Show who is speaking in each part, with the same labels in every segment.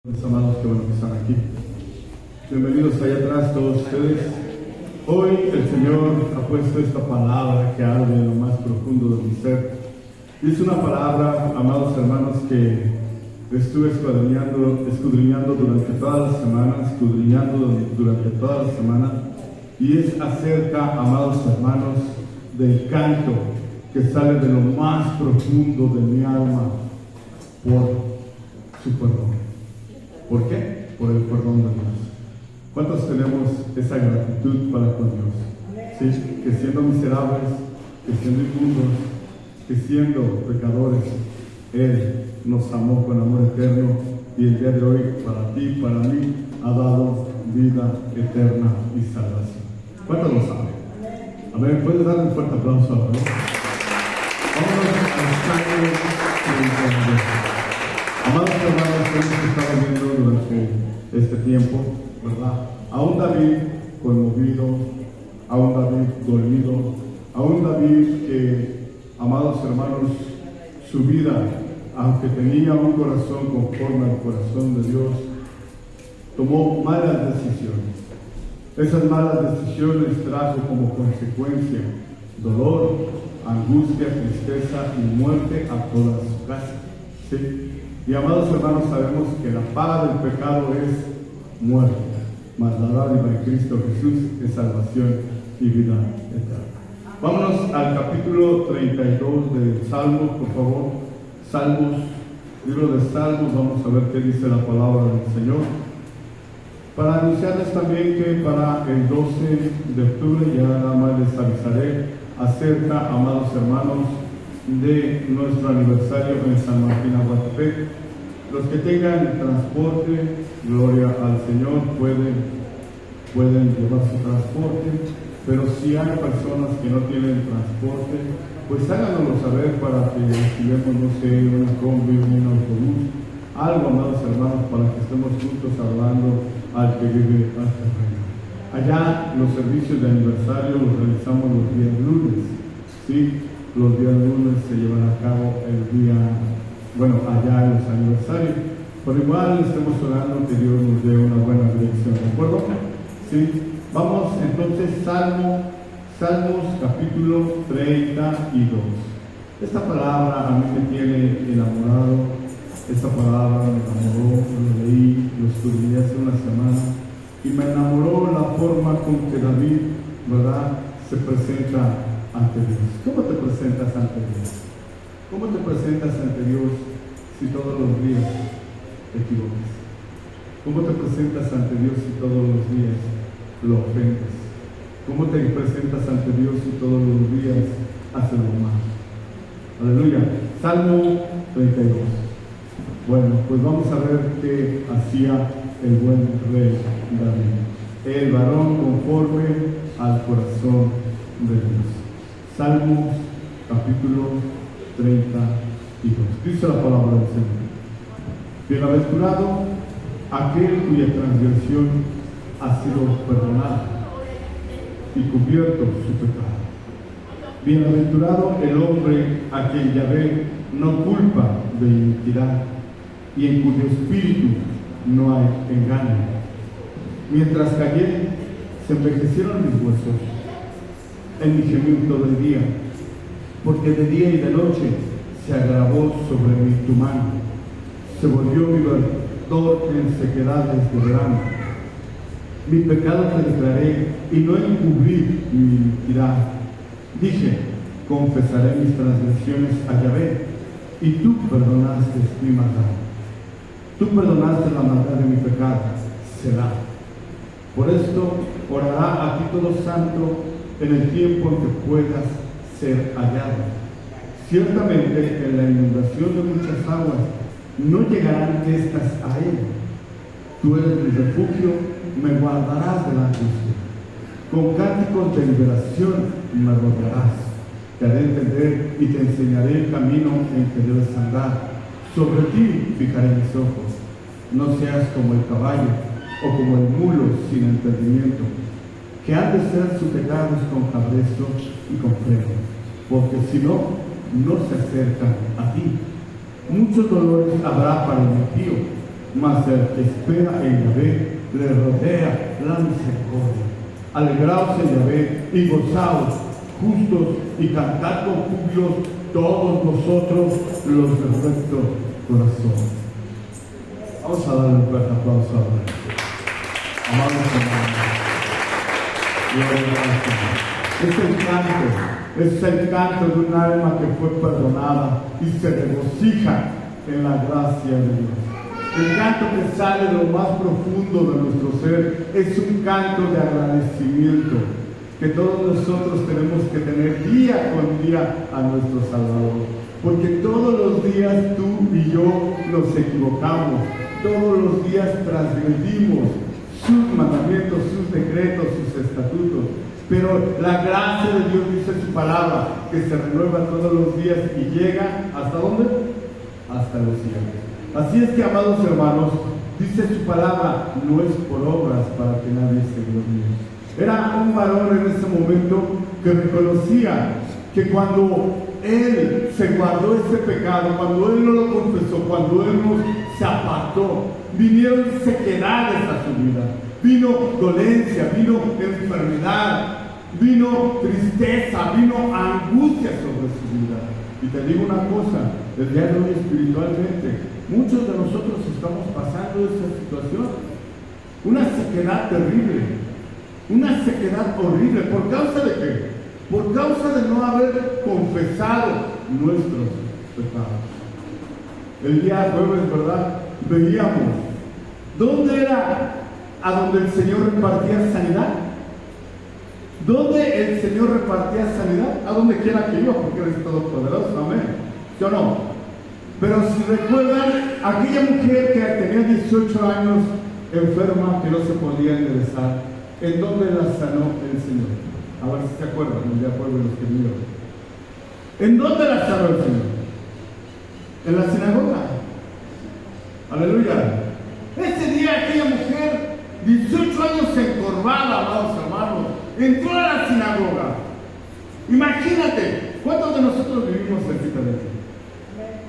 Speaker 1: Mis amados, qué bueno que están aquí. Bienvenidos allá atrás todos ustedes. Hoy el Señor ha puesto esta palabra que arde en lo más profundo de mi ser. Y es una palabra, amados hermanos, que estuve escudriñando durante toda la semana, y es acerca, amados hermanos, del canto que sale de lo más profundo de mi alma por su perdón. ¿Por qué? Por el perdón de Dios. ¿Cuántos tenemos esa gratitud para con Dios? ¿Sí? Que siendo miserables, que siendo inmundos, que siendo pecadores, Él nos amó con amor eterno, y el día de hoy para ti y para mí ha dado vida eterna y salvación. ¿Cuántos lo saben? Amén. ¿Puedes darle un fuerte aplauso a Dios? Vámonos al Salmo 32. Amados hermanos, hemos estado viendo durante este tiempo, ¿verdad? A un David conmovido, a un David dormido, a un David que, amados hermanos, su vida, aunque tenía un corazón conforme al corazón de Dios, tomó malas decisiones. Esas malas decisiones trajo como consecuencia dolor, angustia, tristeza y muerte a toda su casa. ¿Sí? Y amados hermanos, sabemos que la paga del pecado es muerte, mas la dádiva de Cristo Jesús es salvación y vida eterna. Vámonos al capítulo 32 del Salmo, por favor. Salmos, libro de Salmos, vamos a ver qué dice la palabra del Señor. Para anunciarles también que para el 12 de octubre, ya nada más les avisaré acerca, amados hermanos, de nuestro aniversario en San Martín Aguatepec. Los que tengan transporte, gloria al Señor, pueden llevar su transporte, pero si hay personas que no tienen transporte, pues háganoslo saber para que llevemos, no sé, una combi, un autobús, algo, amados hermanos, para que estemos juntos hablando al que vive al terreno. Allá los servicios de aniversario los realizamos los días lunes, ¿sí? Los días lunes se llevan a cabo allá en los aniversarios. Por igual estemos orando que Dios nos dé una buena dirección, ¿de acuerdo? ¿Sí? Vamos entonces, Salmos capítulo 32. Esta palabra a mí me tiene enamorado. Esta palabra me enamoró, lo leí, lo estudié hace una semana, y me enamoró la forma con que David, ¿verdad?, se presenta ante Dios. ¿Cómo te presentas ante Dios? ¿Cómo te presentas ante Dios si todos los días te equivocas? ¿Cómo te presentas ante Dios si todos los días lo ofendes? ¿Cómo te presentas ante Dios si todos los días haces lo malo? Aleluya. Salmo 32. Bueno, pues vamos a ver qué hacía el buen rey David, el varón conforme al corazón de Dios. Salmos capítulo 32. Dice la palabra del Señor: Bienaventurado aquel cuya transgresión ha sido perdonada y cubierto su pecado. Bienaventurado el hombre a quien Yahvé no culpa de iniquidad y en cuyo espíritu no hay engaño. Mientras callé, se envejecieron mis huesos en mi gemir todo el día, porque de día y de noche se agravó sobre mí tu mano, se volvió mi verdor en sequedades de verano. Mi pecado te declaré y no encubrí mi iniquidad. Dije, confesaré mis transgresiones a Yahvé, y tú perdonaste mi maldad. Tú perdonaste la maldad de mi pecado, Selah. Por esto orará a ti todo santo en el tiempo en que puedas ser hallado. Ciertamente en la inundación de muchas aguas no llegarán estas a él. Tú eres mi refugio, me guardarás de la angustia. Con cánticos de liberación me rodearás. Te haré entender y te enseñaré el camino en que debes andar. Sobre ti fijaré mis ojos. No seas como el caballo o como el mulo sin entendimiento, que han de ser sujetados con cabresto y con freno, porque si no, no se acercan a ti. Muchos dolores habrá para el impío, mas el que espera en Yahvé le rodea la misericordia. Alegraos en Yahvé y gozaos, justos, y cantad con júbilo todos vosotros los de recto corazón. Vamos a darle un fuerte aplauso a Dios. Amados hermanos, es el canto de un alma que fue perdonada y se regocija en la gracia de Dios. El canto que sale de lo más profundo de nuestro ser es un canto de agradecimiento que todos nosotros tenemos que tener día con día a nuestro Salvador. Porque todos los días tú y yo nos equivocamos, todos los días transgredimos sus mandamientos, sus decretos, sus estatutos. Pero la gracia de Dios, dice su palabra, que se renueva todos los días y llega ¿hasta dónde? Hasta los cielos. Así es que, amados hermanos, dice su palabra, no es por obras para que nadie se gloríe. Era un varón en ese momento que reconocía que cuando él se guardó ese pecado, cuando él no lo confesó, cuando él no se apartó, vinieron sequedades a su vida. Vino dolencia, vino enfermedad, vino tristeza, vino angustia sobre su vida. Y te digo una cosa, el día de hoy espiritualmente, muchos de nosotros estamos pasando esa situación. Una sequedad terrible, una sequedad horrible. ¿Por causa de qué? Por causa de no haber confesado nuestros pecados. El día jueves, ¿verdad? Veíamos, ¿dónde era a donde el Señor repartía sanidad? ¿Dónde el Señor repartía sanidad? A donde quiera que iba, porque Él es todopoderoso, amén. ¿Sí o no? Pero si recuerdan, aquella mujer que tenía 18 años enferma, que no se podía enderezar, ¿en dónde la sanó el Señor? A ver si se acuerdan, el día jueves los que vieron. ¿En dónde la sanó el Señor? En la sinagoga. Aleluya. Ese día aquella mujer, 18 años encorvada, amados hermanos, entró a la sinagoga. Imagínate, ¿cuántos de nosotros vivimos cerquita de aquí?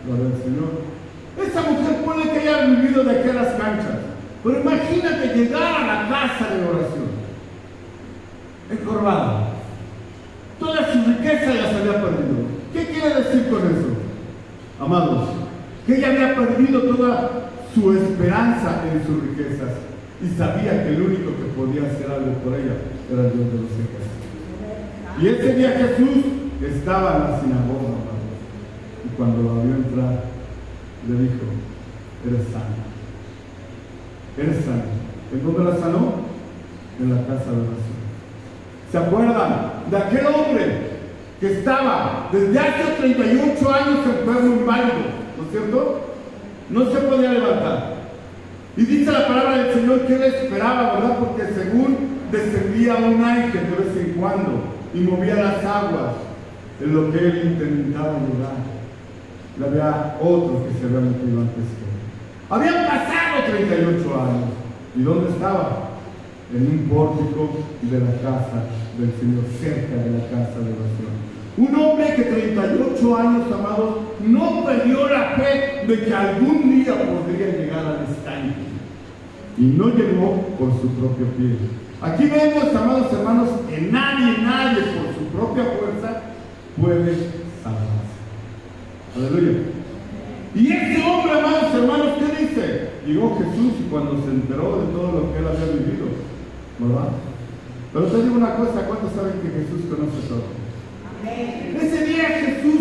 Speaker 1: Gloria al Señor. Esa mujer puede que haya vivido de aquellas canchas, pero imagínate llegar a la casa de oración encorvada. Toda su riqueza ya se había perdido. ¿Qué quiere decir con eso? Amados, que ella había perdido toda su esperanza en sus riquezas y sabía que el único que podía hacer algo por ella era el Dios de los ejércitos. Y ese día Jesús estaba en la sinagoga, amados, y cuando la vio entrar, le dijo: eres sana, eres sana. ¿En dónde la sanó? En la casa de oración. ¿Se acuerdan de aquel hombre que estaba desde hace 38 años enfermo y inválido? ¿No es cierto? No se podía levantar. Y dice la palabra del Señor que él esperaba, ¿verdad? Porque según descendía un ángel de vez en cuando y movía las aguas en lo que él intentaba llegar. Le había otro que se había metido antes que él. Habían pasado 38 años. ¿Y dónde estaba? En un pórtico de la casa del Señor, cerca de la casa de oración. Un hombre que 38 años, amados, no perdió la fe de que algún día podría llegar al estanque. Y no llegó por su propio pie. Aquí vemos, amados hermanos, que nadie por su propia fuerza puede salvarse. Aleluya. Y este hombre, amados hermanos, ¿qué dice? Llegó Jesús y cuando se enteró de todo lo que él había vivido, ¿verdad? Pero te digo una cosa, ¿cuántos saben que Jesús conoce todo? Amén. Ese día Jesús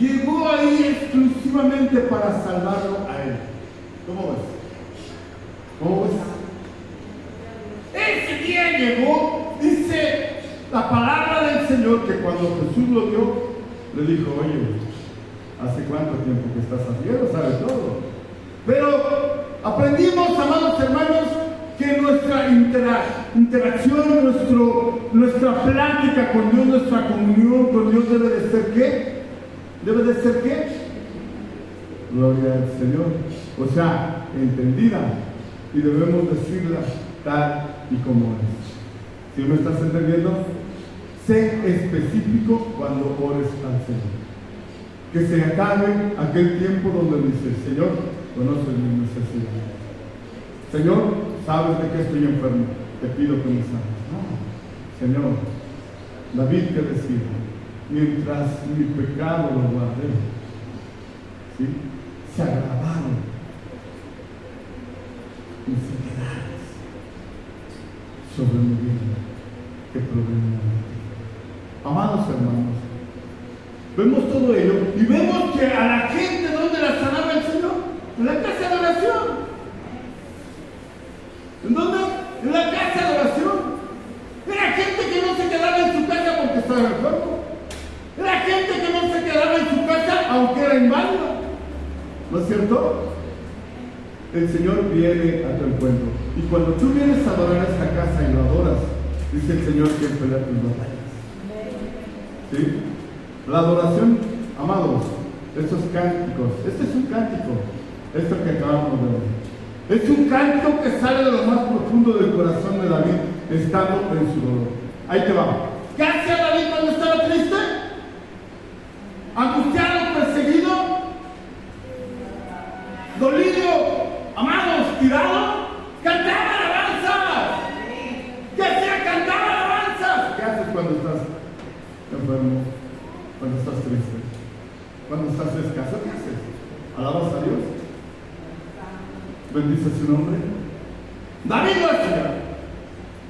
Speaker 1: llegó ahí exclusivamente para salvarlo a él. ¿Cómo ves? ¿Cómo ves? Ese día llegó, dice la palabra del Señor, que cuando Jesús lo vio, le dijo: oye, ¿hace cuánto tiempo que estás aquí? Él lo sabe todo. Pero aprendimos, amados hermanos, que nuestra interacción, nuestra plática con Dios, nuestra comunión con Dios debe de ser ¿qué? ¿Debe de ser qué? Gloria al Señor. O sea, entendida. Y debemos decirla tal y como es. ¿Sí me estás entendiendo? Sé específico cuando ores al Señor. Que se acabe aquel tiempo donde dices: Señor, conoces mis necesidades. Señor, sabes de que estoy enfermo, te pido que me sanes. No, Señor, David que decía, mientras mi pecado lo guardé, ¿sí?, se agravaron enfermedades sobre mi vida que provienen de ti. Amados hermanos, vemos todo ello y vemos que a la gente, ¿dónde la sanaba el Señor? En la casa de oración. ¿En dónde? En la casa de oración. Era gente que no se quedaba en su casa porque estaba enfermo. Era gente que no se quedaba en su casa aunque era inválida. ¿No es cierto? El Señor viene a tu encuentro. Y cuando tú vienes a adorar a esta casa y lo adoras, dice el Señor que pelea tus batallas. ¿Sí? La adoración, amados, estos cánticos, este es un cántico, esto que acabamos de ver. Es un cántico que sale de lo más profundo del corazón de David, estando en su dolor. Ahí te va. ¿Qué hacía David cuando estaba triste? Angustiado, perseguido, dolido, amados, tirado, cantaba alabanzas. ¿Qué hacía? Cantaba alabanzas. ¿Qué haces cuando estás enfermo? Cuando estás triste, cuando estás escaso, ¿qué haces? ¿Alabas a Dios? ¿Bendices su nombre? David lo hacía.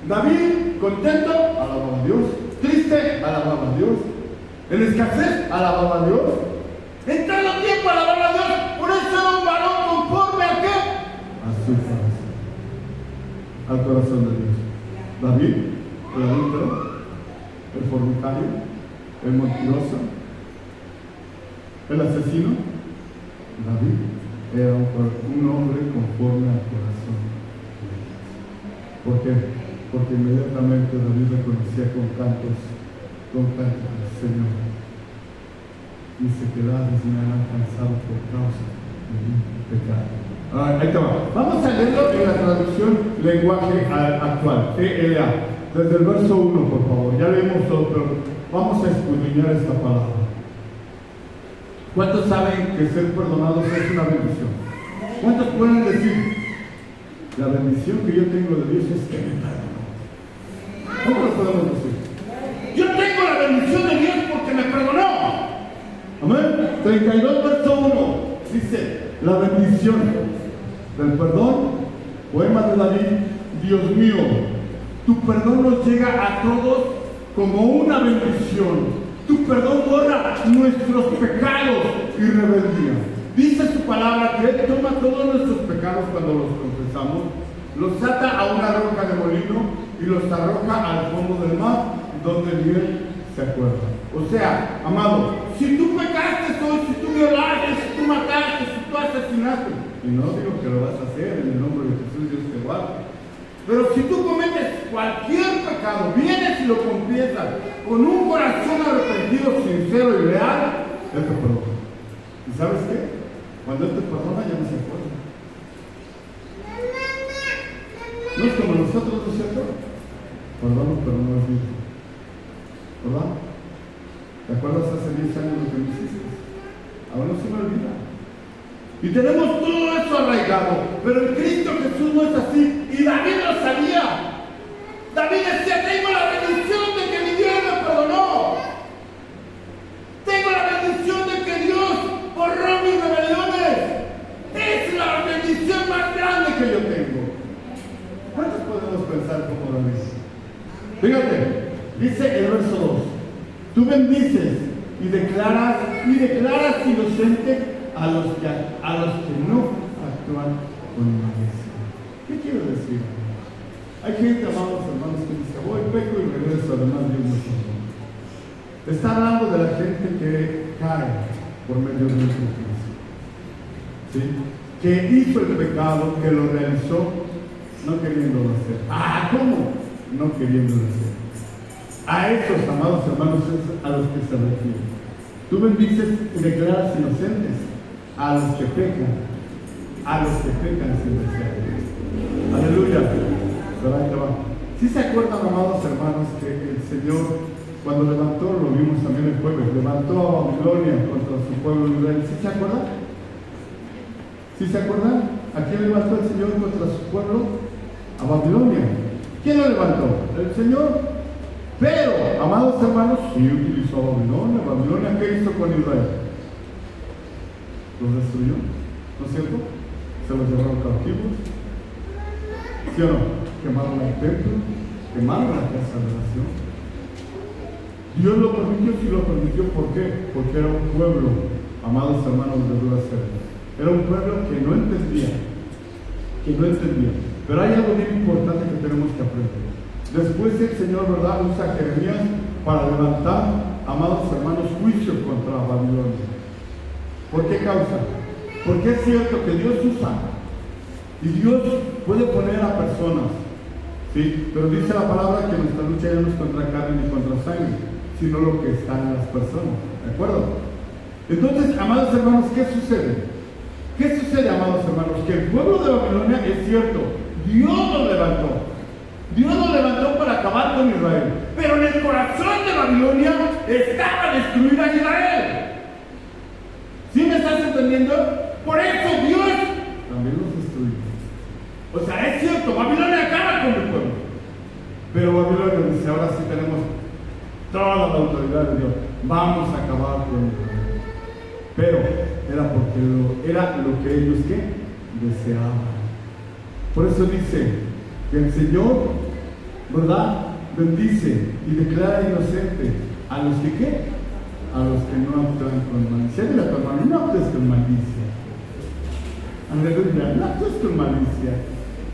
Speaker 1: David, contento, alababa a Dios. Triste, alababa a Dios. En escasez, alababa a Dios. En todo tiempo alababa a Dios. Por eso era un varón conforme a qué? A su corazón. Al corazón de Dios. David, el adúltero, el fornicario, el mentiroso, el asesino. David era un hombre conforme al corazón de Dios. ¿Por qué? Porque inmediatamente David reconocía con cantos, Señor, mis sequedades me han alcanzado por causa de mi pecado. Ahí te va. Vamos a leerlo en la traducción lenguaje actual, TLA, desde el verso 1, por favor. Ya leímos todo, pero vamos a escudriñar esta palabra. ¿Cuántos saben que ser perdonados es una bendición? ¿Cuántos pueden decir, la bendición que yo tengo de Dios es que me perdonó? ¿Cómo lo podemos decir? Yo tengo la bendición de Dios porque me perdonó. Amén. 32 verso 1 dice, la bendición del perdón, poema de David. Dios mío, tu perdón nos llega a todos como una bendición. Tu perdón borra nuestros pecados y rebeldía. Dice su palabra que Él toma todos nuestros pecados cuando los confesamos, los ata a una roca de molino y los arroja al fondo del mar, donde ni Él se acuerda. O sea, amado, si tú pecaste hoy, si tú violaste, si tú mataste, si tú asesinaste, y no digo que lo vas a hacer en el nombre de Jesús, Dios te guarde. Pero si tú cometes cualquier pecado, vienes y lo confiesas con un corazón arrepentido, sincero y leal, Él te perdona. ¿Y sabes qué? Cuando Él te perdona, ya no se acuerda. No es como nosotros, ¿no es cierto? Perdón, pero no es mismo. ¿Verdad? ¿Te acuerdas hace 10 años lo que me hiciste? Ahora no se me olvida. Y tenemos todo eso arraigado, pero en Cristo Jesús no es así, y David lo sabía. David decía, tengo la bendición de que mi Dios me perdonó. Tengo la bendición de que Dios borró mis rebeliones. Es la bendición más grande que yo tengo. ¿Cuántos podemos pensar como David? Fíjate, dice el verso 2, tú bendices y declaras inocente a los que no actúan con malicia. ¿Qué quiero decir? Hay gente, amados hermanos, que dice, voy, peco y regreso, además Dios me perdona. Está hablando de la gente que cae por medio de un sacrificio, ¿sí? Que hizo el pecado, que lo realizó, no queriéndolo hacer. ¿Cómo? No queriéndolo hacer. A esos, amados hermanos, es a los que se refiere. Tú bendices y declaras inocentes a los que pecan sin desear. Aleluya. Pero ahí te va. ¿Sí se acuerdan, amados hermanos, que el Señor, cuando levantó, lo vimos también el jueves, levantó a Babilonia contra su pueblo Israel? ¿Sí se acuerdan? ¿Sí se acuerdan? ¿A quién levantó el Señor contra su pueblo? A Babilonia. ¿Quién lo levantó? El Señor. Pero, amados hermanos, sí utilizó a Babilonia. ¿Babilonia qué hizo con Israel? Los destruyó, ¿no es cierto? Se los llevaron cautivos. ¿Sí o no? Quemaron el templo, quemaron la casa de oración. Dios lo permitió, sí lo permitió. ¿Por qué? Porque era un pueblo, amados hermanos, de duras cerebros. Era un pueblo que no entendía. Pero hay algo bien importante que tenemos que aprender. Después el Señor, ¿verdad?, usa a Jeremías para levantar, amados hermanos, juicio contra Babilonia. ¿Por qué causa? Porque es cierto que Dios usa y Dios puede poner a personas, ¿sí? Pero dice la palabra que nuestra lucha ya no es contra carne ni contra sangre, sino lo que está en las personas, ¿de acuerdo? Entonces, amados hermanos, ¿qué sucede? ¿Qué sucede, amados hermanos? Que el pueblo de Babilonia, es cierto, Dios lo levantó. Dios lo levantó para acabar con Israel. Pero en el corazón de Babilonia estaba destruida Israel. ¿Sí me estás entendiendo? Por eso Dios también los destruyó. O sea, es cierto, Babilonia acaba con el pueblo. Pero Babilonia dice, ahora sí tenemos toda la autoridad de Dios. Vamos a acabar con Israel. Pero era porque era lo que ellos ¿qué? Deseaban. Por eso dice que el Señor, ¿verdad?, bendice y declara inocente a los que ¿qué? A los que no actúan con malicia. Dile a tu hermano, no actúes con malicia. Aleluya, no actúes con malicia.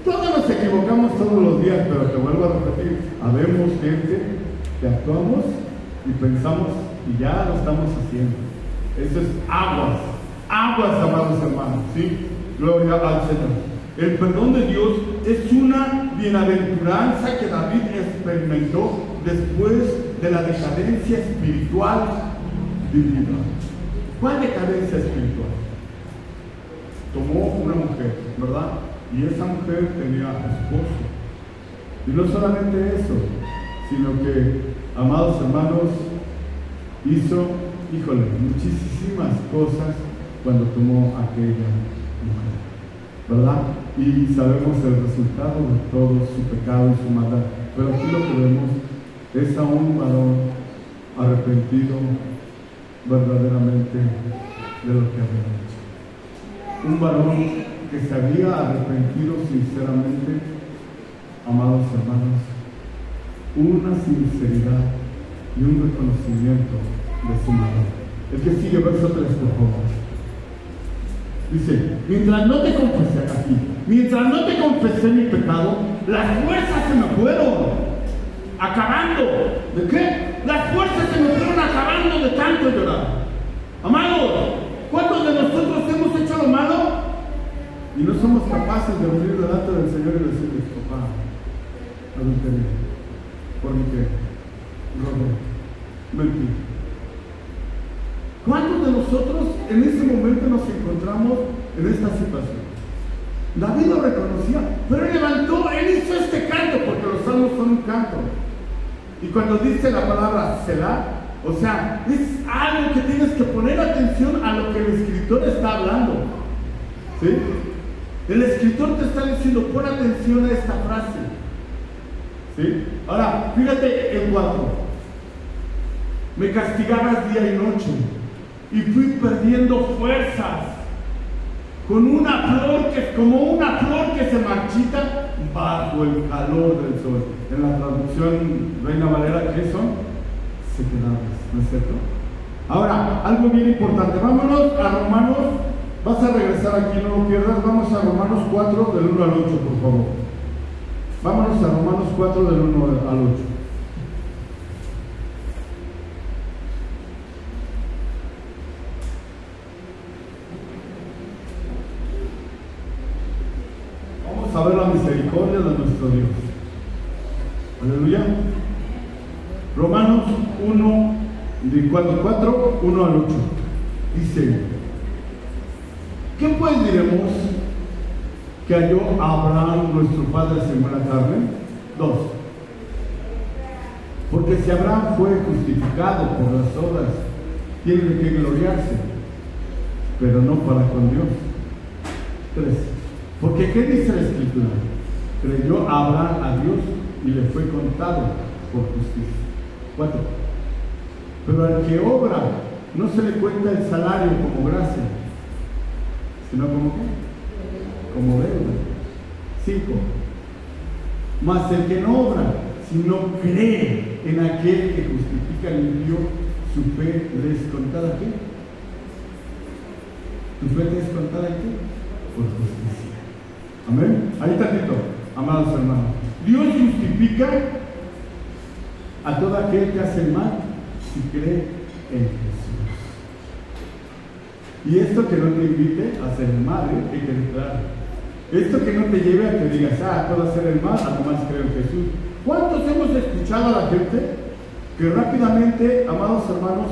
Speaker 1: Todos nos equivocamos todos los días, pero te vuelvo a repetir, habemos gente que actuamos y pensamos y ya lo estamos haciendo. Eso es aguas, amados hermanos, ¿sí? Gloria al Señor. El perdón de Dios es una bienaventuranza que David experimentó después de la decadencia espiritual vivida. ¿Cuál decadencia espiritual? Tomó una mujer, ¿verdad? Y esa mujer tenía esposo. Y no solamente eso, sino que, amados hermanos, hizo, muchísimas cosas cuando tomó aquella mujer, ¿verdad? Y sabemos el resultado de todo su pecado y su maldad. Pero aquí lo que vemos es a un varón arrepentido verdaderamente de lo que había hecho. Un varón que se había arrepentido sinceramente, amados hermanos, una sinceridad y un reconocimiento de su maldad. El que sigue, verso 3, por favor. Dice, mientras no te confesé mi pecado, las fuerzas se me fueron acabando. ¿De qué? Las fuerzas se me fueron acabando de tanto llorar. Amados, ¿cuántos de nosotros hemos hecho lo malo y no somos capaces de venir delante del Señor y decirle, papá, adulteré, forniqué, robé, mentí? ¿Cuántos de nosotros en ese momento nos encontramos en esta situación? David lo reconocía, pero él hizo este canto, porque los salmos son un canto. Y cuando dice la palabra Selah, o sea, es algo que tienes que poner atención a lo que el escritor está hablando. ¿Sí? El escritor te está diciendo, pon atención a esta frase. ¿Sí? Ahora, fíjate el 4. Me castigabas día y noche y fui perdiendo fuerzas como una flor que se marchita bajo el calor del sol. En la traducción Reina Valera, ¿qué son? Sequedades, ¿no es cierto? Ahora, algo bien importante, vámonos a Romanos. Vas a regresar aquí, no lo pierdas. Vamos a Romanos 4 del 1 al 8, por favor. Vámonos a Romanos 4 del 1 al 8. A ver la misericordia de nuestro Dios. Aleluya. Romanos 1, 4, 1 al 8. Dice, ¿qué pues diremos que halló a Abraham nuestro padre según la carne? 2. Porque si Abraham fue justificado por las obras, tiene de qué gloriarse, pero no para con Dios. 3. Porque ¿qué dice la Escritura? Creyó Abraham a Dios y le fue contado por justicia. 4. Pero al que obra no se le cuenta el salario como gracia, sino como ¿qué? Como deuda. 5. Mas el que no obra, sino cree en aquel que justifica limpio, su fe le es contada ¿qué? ¿Tu fe le es contada qué? Por justicia. Amén. Ahí tantito, amados hermanos. Dios justifica a todo aquel que hace el mal si cree en Jesús. Y esto que no te invite a hacer el mal, que quede claro. Esto que no te lleve a que digas, puedo hacer el mal, además creo en Jesús. ¿Cuántos hemos escuchado a la gente que rápidamente, amados hermanos,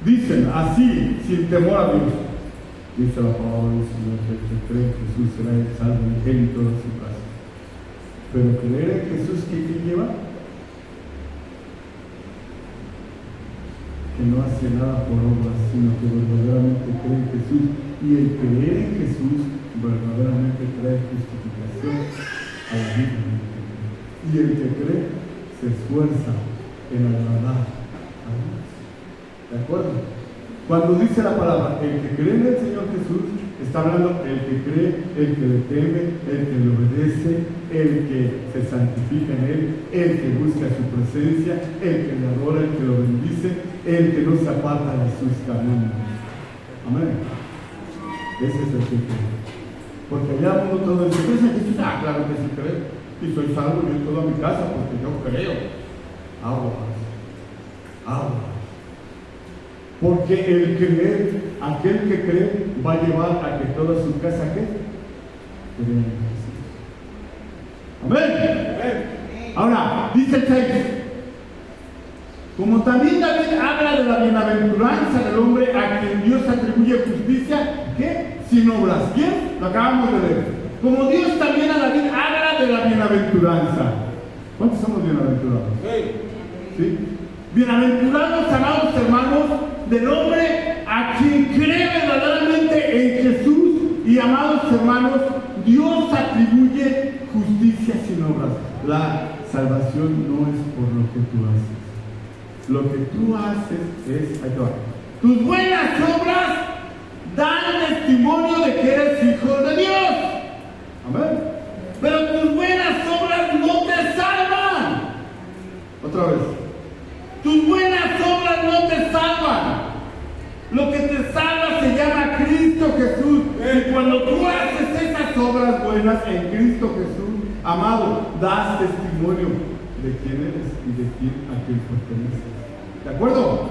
Speaker 1: dicen así, sin temor a Dios? Dice la palabra del Señor, que cree en Jesús será el salvo en toda su casa. Pero creer en Jesús, ¿qué lleva? Que no hace nada por obras, sino que verdaderamente cree en Jesús. Y el creer en Jesús verdaderamente trae justificación a la vida. Y el que cree se esfuerza en agradar a Dios. ¿De acuerdo? Cuando dice la palabra, el que cree en el Señor Jesús, está hablando el que cree, el que le teme, el que le obedece, el que se santifica en él, el que busca su presencia, el que le adora, el que lo bendice, el que no se aparta de sus caminos. Amén. Ese es el que cree. Porque allá uno todo dice, ¿crees en Jesús? Claro que sí creo. Y soy salvo yo en toda mi casa porque yo creo. Agua. Porque el creer, aquel que cree, va a llevar a que toda su casa ¿qué? Crea en Jesús. Amén. Ahora, dice el 6. Como también David habla de la bienaventuranza del hombre a quien Dios atribuye justicia, ¿qué? Sin obras. ¿Quién? Lo acabamos de leer. Como Dios también a David habla de la bienaventuranza. ¿Cuántos somos bienaventurados? ¿Sí? Bienaventurados, amados hermanos, del hombre a quien cree verdaderamente en Jesús. Y amados hermanos, Dios atribuye justicia sin obras. La salvación no es por lo que tú haces. Lo que tú haces es, ahí te va, tus buenas obras dan testimonio de que eres hijo de Dios. Amén. Pero tus buenas obras no te salvan. Otra vez. Tus buenas obras no te salvan. Lo que te salva se llama Cristo Jesús. Y cuando tú haces esas obras buenas en Cristo Jesús, amado, das testimonio de quién eres y de a quién perteneces. ¿De acuerdo?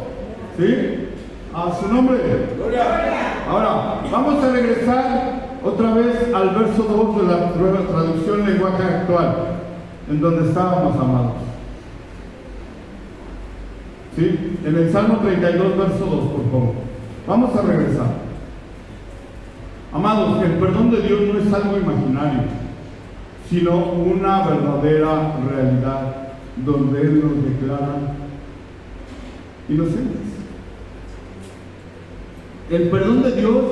Speaker 1: ¿Sí? A su nombre. Ahora, vamos a regresar otra vez al verso 2 de la nueva traducción lenguaje actual, en donde estábamos, amados. ¿Sí? En el Salmo 32, verso 2, por favor. Vamos a regresar. Amados, el perdón de Dios no es algo imaginario, sino una verdadera realidad, donde Él nos declara inocentes. El perdón de Dios,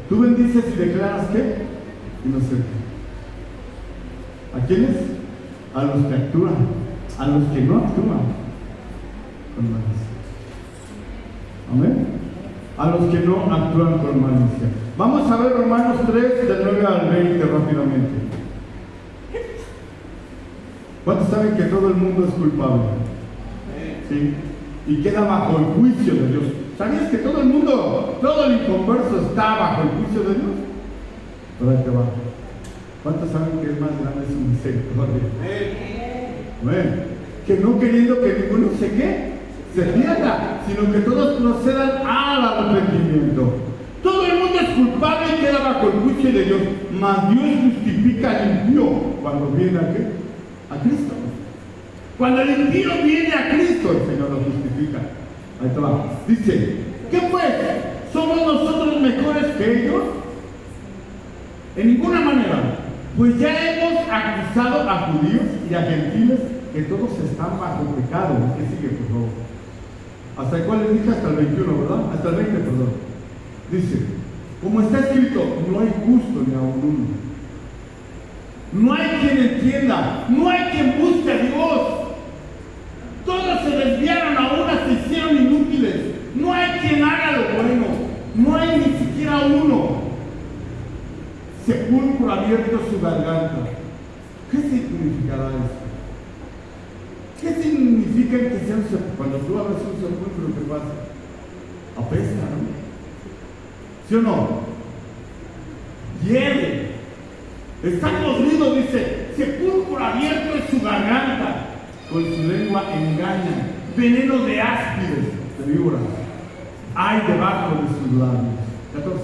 Speaker 1: tú bendices y declaras ¿qué? Inocentes. ¿A quiénes? A los que actúan, a los que no actúan con malicia. Amén. A los que no actúan con malicia. Vamos a ver Romanos 3, del 9 al 20 rápidamente. ¿Cuántos saben que todo el mundo es culpable? ¿Sí? Y queda bajo el juicio de Dios. ¿Sabías que todo el mundo, todo el inconverso está bajo el juicio de Dios? Pero ahí te va. ¿Cuántos saben que es más grande su misericordia? Amén. Que no queriendo que ninguno se pierda, sino que todos procedan al arrepentimiento. Todo el mundo es culpable y queda bajo el juicio de Dios, mas Dios justifica al impío cuando viene a ¿qué? A Cristo. Cuando el impío viene a Cristo, el Señor lo justifica. Ahí te va. Dice, ¿qué pues? ¿Somos nosotros mejores que ellos? En ninguna manera. Pues ya hemos acusado a judíos y a gentiles que todos están bajo pecado. ¿Qué sigue, por favor? ¿Hasta el cual les dije? Hasta el 21, ¿verdad? Hasta el 20, perdón. Dice, como está escrito, no hay justo ni aun uno. No hay quien entienda, no hay quien busque a Dios. Todos se desviaron, a unas se hicieron inútiles. No hay quien haga lo bueno, no hay ni siquiera uno. Sepulcro abierto su garganta. ¿Qué significará esto? ¿Qué significa que sea un sepulcro? Cuando tú abres un sepulcro, ¿qué pasa? Apesta, ¿no? ¿Sí o no? Hiede. Está podrido, dice, sepulcro abierto en su garganta. Con su lengua engaña. Veneno de áspides, de víboras, hay debajo de sus labios. 14.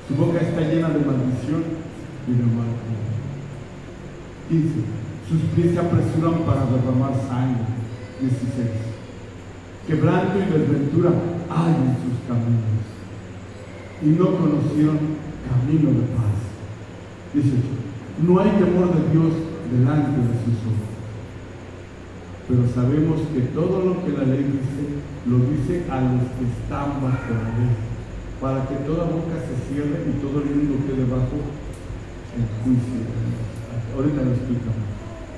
Speaker 1: Su boca está llena de maldición y de mal. 15. Sus pies se apresuran para derramar sangre. 16. Quebranto y desventura hay en sus caminos, y no conocieron camino de paz. 18. No hay temor de Dios delante de sus ojos. Pero sabemos que todo lo que la ley dice, lo dice a los que están bajo la ley, para que toda boca se cierre y todo el mundo quede bajo el juicio de Dios. Ahorita lo explicamos.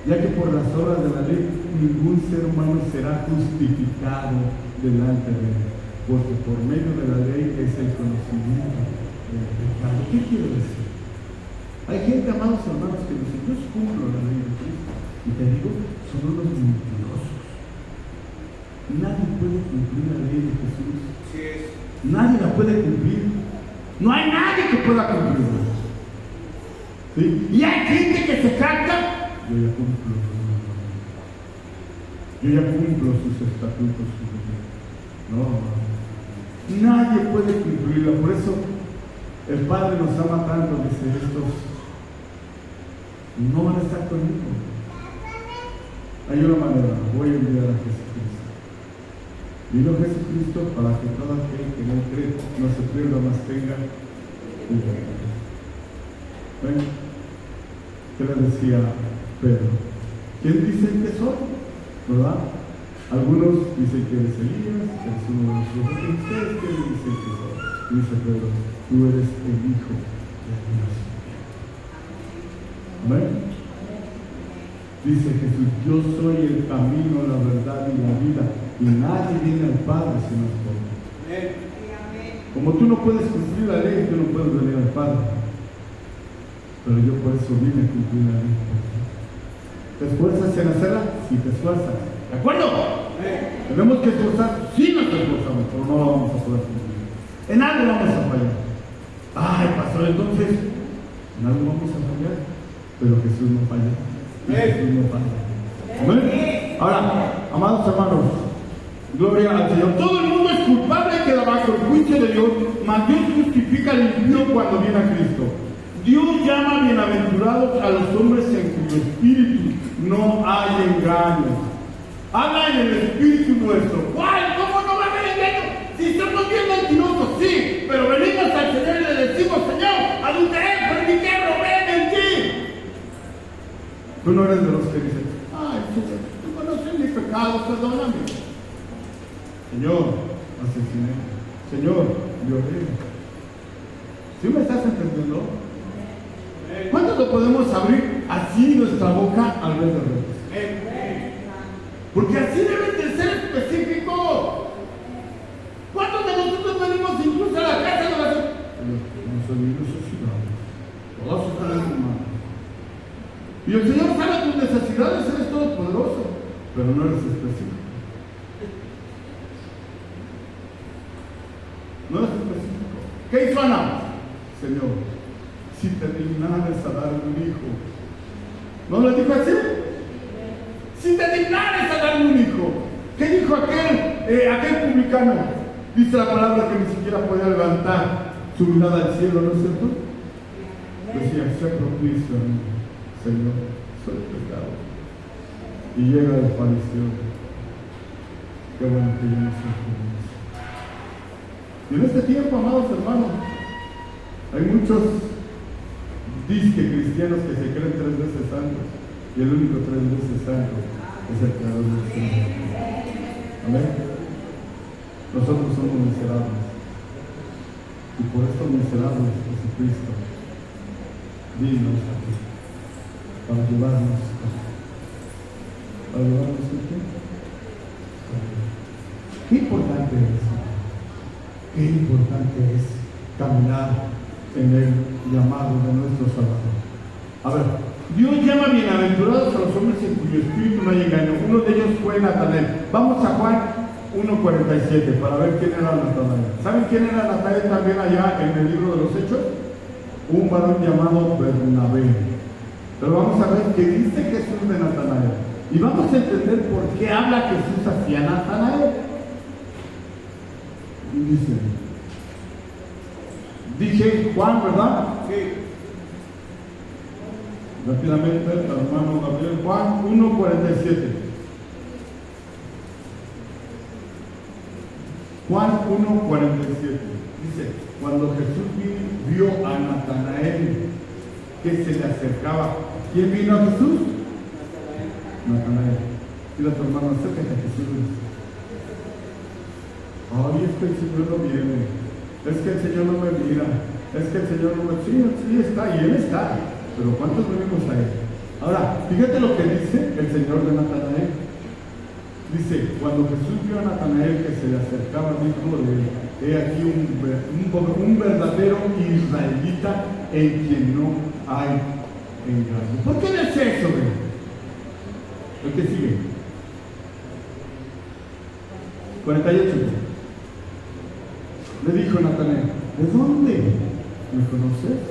Speaker 1: Ya que por las obras de la ley ningún ser humano será justificado delante de él, porque por medio de la ley es el conocimiento del pecado. ¿Qué quiere decir? Hay gente, amados hermanos, que dice: yo cumplo la ley de Cristo. Y te digo, son unos mentirosos. Nadie puede cumplir la ley de Jesús. Nadie la puede cumplir. No hay nadie que pueda cumplirla. ¿Sí? Y hay gente que se jacta: yo ya cumplo. Yo ya cumplo sus estatutos. No. Nadie puede cumplirla. Por eso el Padre nos ama tanto. Dice: estos no van a estar conmigo. Hay una manera: voy a enviar a Jesucristo. Vino Jesucristo para que todo aquel que no cree no se pierda, mas tenga vida. ¿Ven? ¿Qué le decía Pedro? ¿Quién dicen que soy? ¿Verdad? Algunos dicen que eres Elías, que eres uno de los profetas. ¿Ustedes qué le dicen que soy? Dice Pedro: tú eres el Hijo de Dios. ¿Amén? Dice Jesús: yo soy el camino, la verdad y la vida, y nadie viene al Padre si no es por mí. Como tú no puedes cumplir la ley, tú no puedes venir al Padre. Pero yo por eso vine a cumplir la ley. ¿Te esfuerzas en hacerla? Sí, te esfuerzas. ¿De acuerdo? Tenemos que esforzar. Sí, nos esforzamos, pero no lo vamos a poder cumplir. En algo vamos a fallar. Ay, pastor, entonces en algo vamos a fallar, pero Jesús no falla. ¿Amén? Ahora, amados hermanos, gloria al Señor. Todo el mundo es culpable y queda bajo el juicio de Dios, mas Dios justifica al impío cuando viene a Cristo. Dios llama bienaventurados a los hombres en cuyo espíritu no hay engaño. Habla en el espíritu nuestro. ¿Cuál? ¿Cómo no va a haber engaño? Si somos bien mentirosos, sí, pero venimos al Señor y le decimos: Señor, adulteré, forniqué, robé, mentí. Tú no eres de los que dicen: ay, tú conoces mi pecado, perdóname. Señor, asesiné. Señor, violé. ¿Sí me estás entendiendo? ¿Cuántos lo podemos abrir así nuestra boca al ver de Dios? Porque así deben de ser específicos. ¿Cuántos de nosotros venimos incluso a la casa de oración? No soy necesidades. Todos están en tu mano. Y el Señor sabe tus necesidades, eres todopoderoso, pero no eres específico. No eres específico. ¿Qué hizo Ana? Señor, si te dignares a darme un hijo. ¿No le dijo así? Si te dignares a darme un hijo. ¿Qué dijo aquel publicano? Dice la palabra que ni siquiera podía levantar su mirada al cielo, ¿no es cierto? Decía: sé propicio a mí, Señor, soy pecado. Y llega el fariseo: qué bueno que yo no soy propicio. Y en este tiempo, amados hermanos, hay muchos disque cristianos que se creen 3 veces santos, y el único 3 veces santo es el creador del cielo. Amén. Nosotros somos miserables, y por estos miserables Jesucristo vino a ti. para llevarnos aquí. Qué importante es, qué importante es caminar en el llamado de nuestro Salvador. A ver, Dios llama bienaventurados a los hombres en cuyo espíritu no hay engaño. Uno de ellos fue Natanael. Vamos a Juan 1:47 para ver quién era Natanael. ¿Saben quién era Natanael también allá en el libro de los Hechos? Un varón llamado Bernabé. Pero vamos a ver qué dice Jesús de Natanael. Y vamos a entender por qué habla Jesús hacia Natanael. Dije Juan, ¿verdad? Sí. Rápidamente, hermano Gabriel, Juan 1:47. Juan 1:47. Dice, cuando Jesús vio a Natanael que se le acercaba. ¿Quién vino a Jesús? Natanael. Dile a tu hermano, acércate a Jesús. Ay, es que el Señor no viene, es que el Señor no me mira, es que el Señor no me... Sí está, y Él está, pero ¿cuántos venimos a Él? Ahora, fíjate lo que dice el Señor de Natanael. Dice, cuando Jesús vio a Natanael que se le acercaba, dijo de él, he aquí un verdadero israelita en quien no hay engaño. ¿Por qué dice eso? El que sigue. 48. Le dijo Natanael, ¿de dónde me conoces?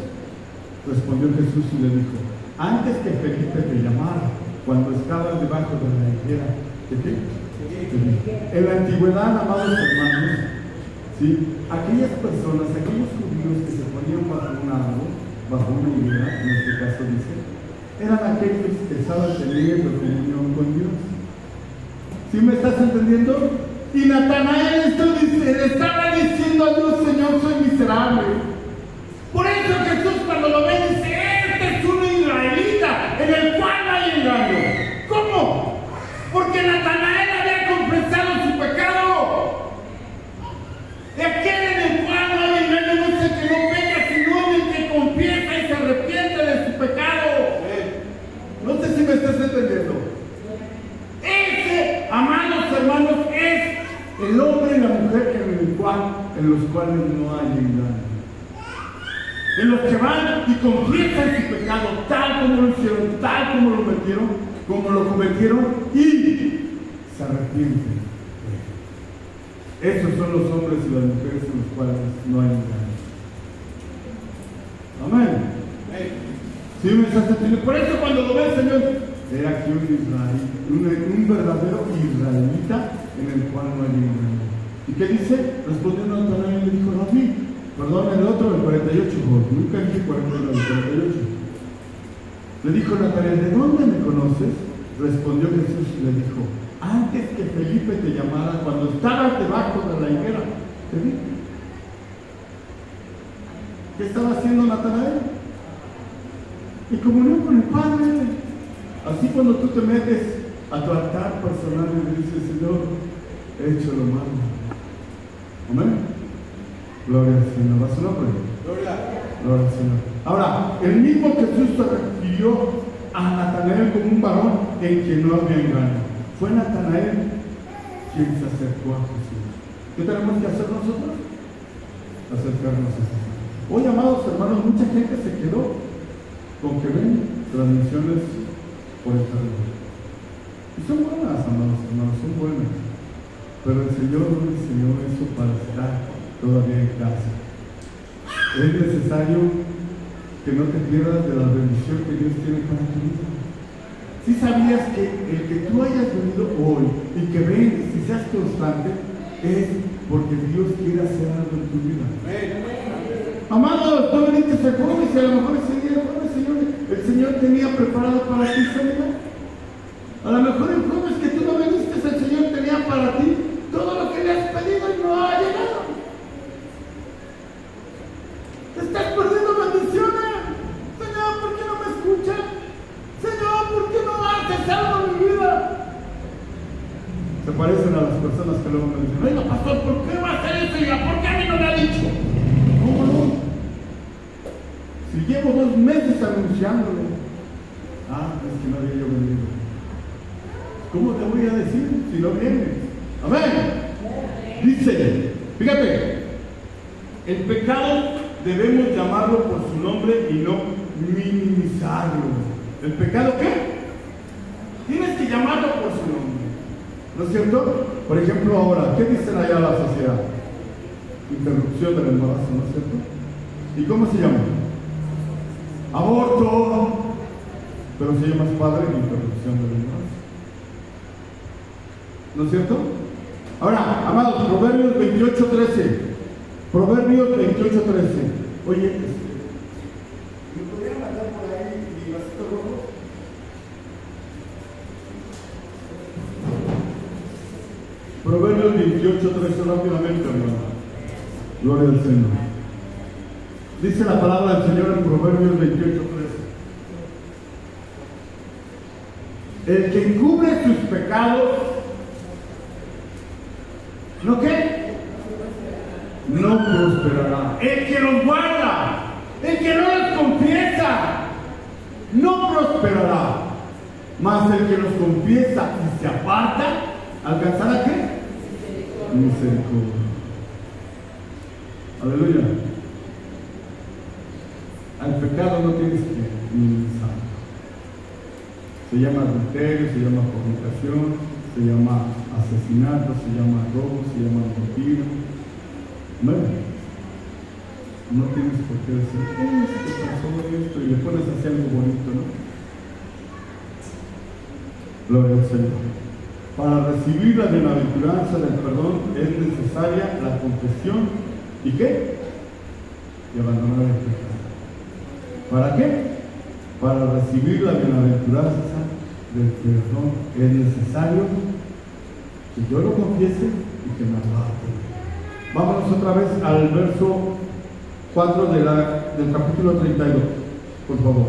Speaker 1: Respondió Jesús y le dijo, antes que Felipe te llamara, cuando estabas debajo de la higuera. ¿De qué? En la antigüedad, amados hermanos, ¿sí? Aquellas personas, aquellos judíos que se ponían bajo un árbol, bajo una higuera, en este caso dice, eran aquellos que estaban teniendo comunión con Dios. ¿Sí me estás entendiendo? Y Natanael le estaba diciendo a Dios, Señor, soy miserable. Por eso Jesús cuando lo ve dice, este es un israelita en el cual no hay engaño. ¿Cómo? Porque Natanael había confesado su pecado. De aquel en el cual no hay engaño no es el que no peca, sino el que confiesa y se arrepiente de su pecado. No sé si me estás entendiendo. Ese, amados hermanos, es el hombre y la mujer en los cuales no hay engaño. En los que van y confiesan su pecado tal como lo hicieron, tal como lo metieron, como lo cometieron y se arrepienten. Esos son los hombres y las mujeres en los cuales no hay engaño. Amén. ¿Sí me estás entendiendo? Por eso cuando lo ve el Señor, era aquí un verdadero israelita en el cual no hay engaño. ¿Y qué dice? Respondió Natanael y le dijo, Rabí, perdón, el otro, el 48, nunca dije 49, el 48. Le dijo Natanael, ¿de dónde me conoces? Respondió Jesús y le dijo, antes que Felipe te llamara, cuando estabas debajo de la higuera, te vi. ¿Qué estaba haciendo Natanael? Y comunión con el Padre. Así cuando tú te metes a tu altar personal y le dices, Señor, he hecho lo malo. Amén. Gloria al Señor. ¿Va su nombre? Gloria al Señor. Ahora, el mismo Jesús se refirió a Natanael como un varón en quien no había engaño. Fue Natanael quien se acercó a Jesús. ¿Qué tenemos que hacer nosotros? Acercarnos a Jesús. Hoy, amados hermanos, mucha gente se quedó con que ven transmisiones por internet. Y son buenas, amados hermanos, son buenas. Pero el Señor no enseñó eso para estar todavía en casa. Es necesario que no te pierdas de la bendición que Dios tiene para tu vida. Si sabías que el que tú hayas venido hoy y que vengas y seas constante es porque Dios quiere hacer algo en tu vida. Amado, tú viniste a jueves y a lo mejor ese día el Señor tenía preparado para ti sanidad. A lo mejor el jueves que tú no viniste, el Señor tenía para ti todo lo que le has pedido y no ha llegado. Te estás perdiendo bendiciones. Señor, ¿por qué no me escuchas? Señor, ¿por qué no haces algo en mi vida? Se parecen a las personas que luego me dicen, oiga, pastor, ¿por qué va a hacer eso? Y ¿por qué a mí no me ha dicho? ¿Cómo no? Si llevo 2 meses anunciándole, Ah, es que no había yo venido. ¿Cómo te voy a decir si no vienes? Amén. Dice, fíjate, el pecado debemos llamarlo por su nombre y no minimizarlo. ¿El pecado qué? Tienes que llamarlo por su nombre. ¿No es cierto? Por ejemplo, ahora, ¿qué dicen allá la sociedad? Interrupción del embarazo, ¿no es cierto? ¿Y cómo se llama? Aborto. Pero se llama padre de interrupción del embarazo. ¿No es cierto? Ahora, amados, Proverbios 28:13. Proverbios 28:13. Oye, ¿me podrían mandar por ahí mi vasito rojo? Proverbios 28:13, rápidamente, hermano. Gloria al Señor. Dice la palabra del Señor en Proverbios 28:13. El que encubre sus pecados, ¿no qué? No prosperará. El que los guarda, el que no los confiesa, no prosperará. Mas el que los confiesa y se aparta, ¿alcanzará qué? Misericordia. Aleluya. Al pecado no tienes que minimizar. Se llama adulterio, se llama fornicación, se llama asesinato, se llama robo, se llama mentira. Bueno, no tienes por qué decir, ¿qué pasó esto? Y le pones así algo bonito, ¿no? Gloria al Señor. Para recibir la bienaventuranza del perdón es necesaria la confesión. ¿Y qué? Y abandonar el pecado. ¿Para qué? Para recibir la bienaventuranza del perdón es necesario que yo lo confiese y que me aparte. Vámonos otra vez al verso 4 del capítulo 32, por favor.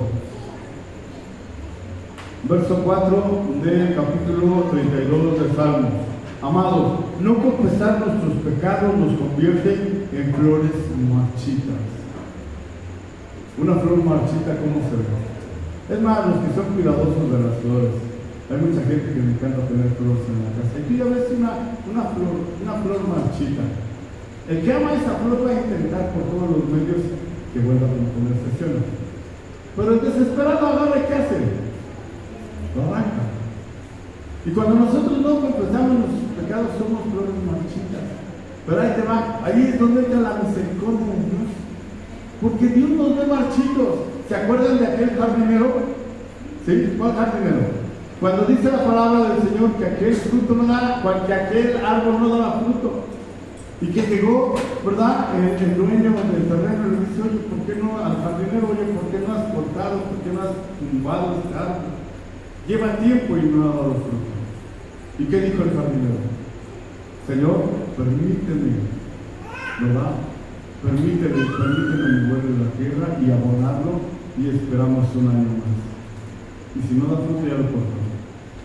Speaker 1: Verso 4 del capítulo 32 de Salmos. Amados, no confesar nuestros pecados nos convierte en flores marchitas. Una flor marchita, ¿cómo se ve? Es más, los que son cuidadosos de las flores. Hay mucha gente que le encanta tener flores en la casa. Y tú ya ves una flor marchita. El que ama esa flor va a intentar por todos los medios que vuelva a componerse, ¿sí o no? Pero el desesperado agarra, ¿qué hace? Lo arranca. Y cuando nosotros no confesamos nuestros pecados, somos flores marchitas. Pero ahí te va, ahí es donde entra la misericordia de Dios. Porque Dios nos ve marchitos. ¿Se acuerdan de aquel jardinero? ¿Sí? ¿Cuál jardinero? Cuando dice la palabra del Señor que aquel fruto no da, que aquel árbol no daba fruto. Y que llegó, ¿verdad? El dueño del terreno le dice, oye, ¿por qué no al jardinero? Oye, ¿por qué no has cortado? ¿Por qué no has tumbado este árbol? Lleva tiempo y no ha dado fruto. ¿Y qué dijo el jardinero? Señor, permíteme, ¿verdad? Permíteme mover la tierra y abonarlo y esperamos un año más. Y si no da fruto ya lo cortamos.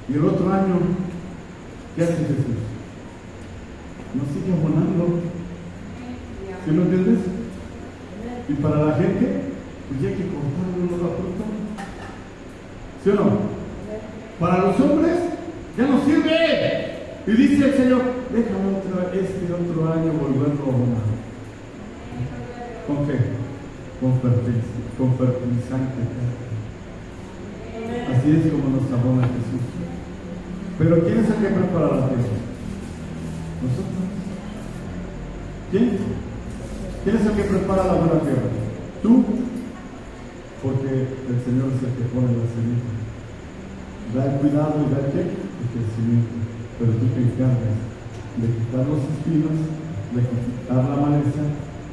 Speaker 1: Y el otro año, ¿qué hace Jesús? No sigue abonando. ¿Sí lo entiendes? Y para la gente, pues ya que cortarlo no da fruto. ¿Sí o no? Para los hombres, ya no sirve. Y dice el Señor, déjame otro año volverlo a abonar. ¿Con qué? Con fertilizante. Así es como nos abona Jesús. Pero ¿quién es el que prepara la tierra? Nosotros. ¿Quién? ¿Quién es el que prepara la buena tierra? Tú. Porque el Señor es el que pone la semilla. Da el cuidado y da el qué? El crecimiento. Pero tú te encargas de quitar los espinos, de quitar la maleza,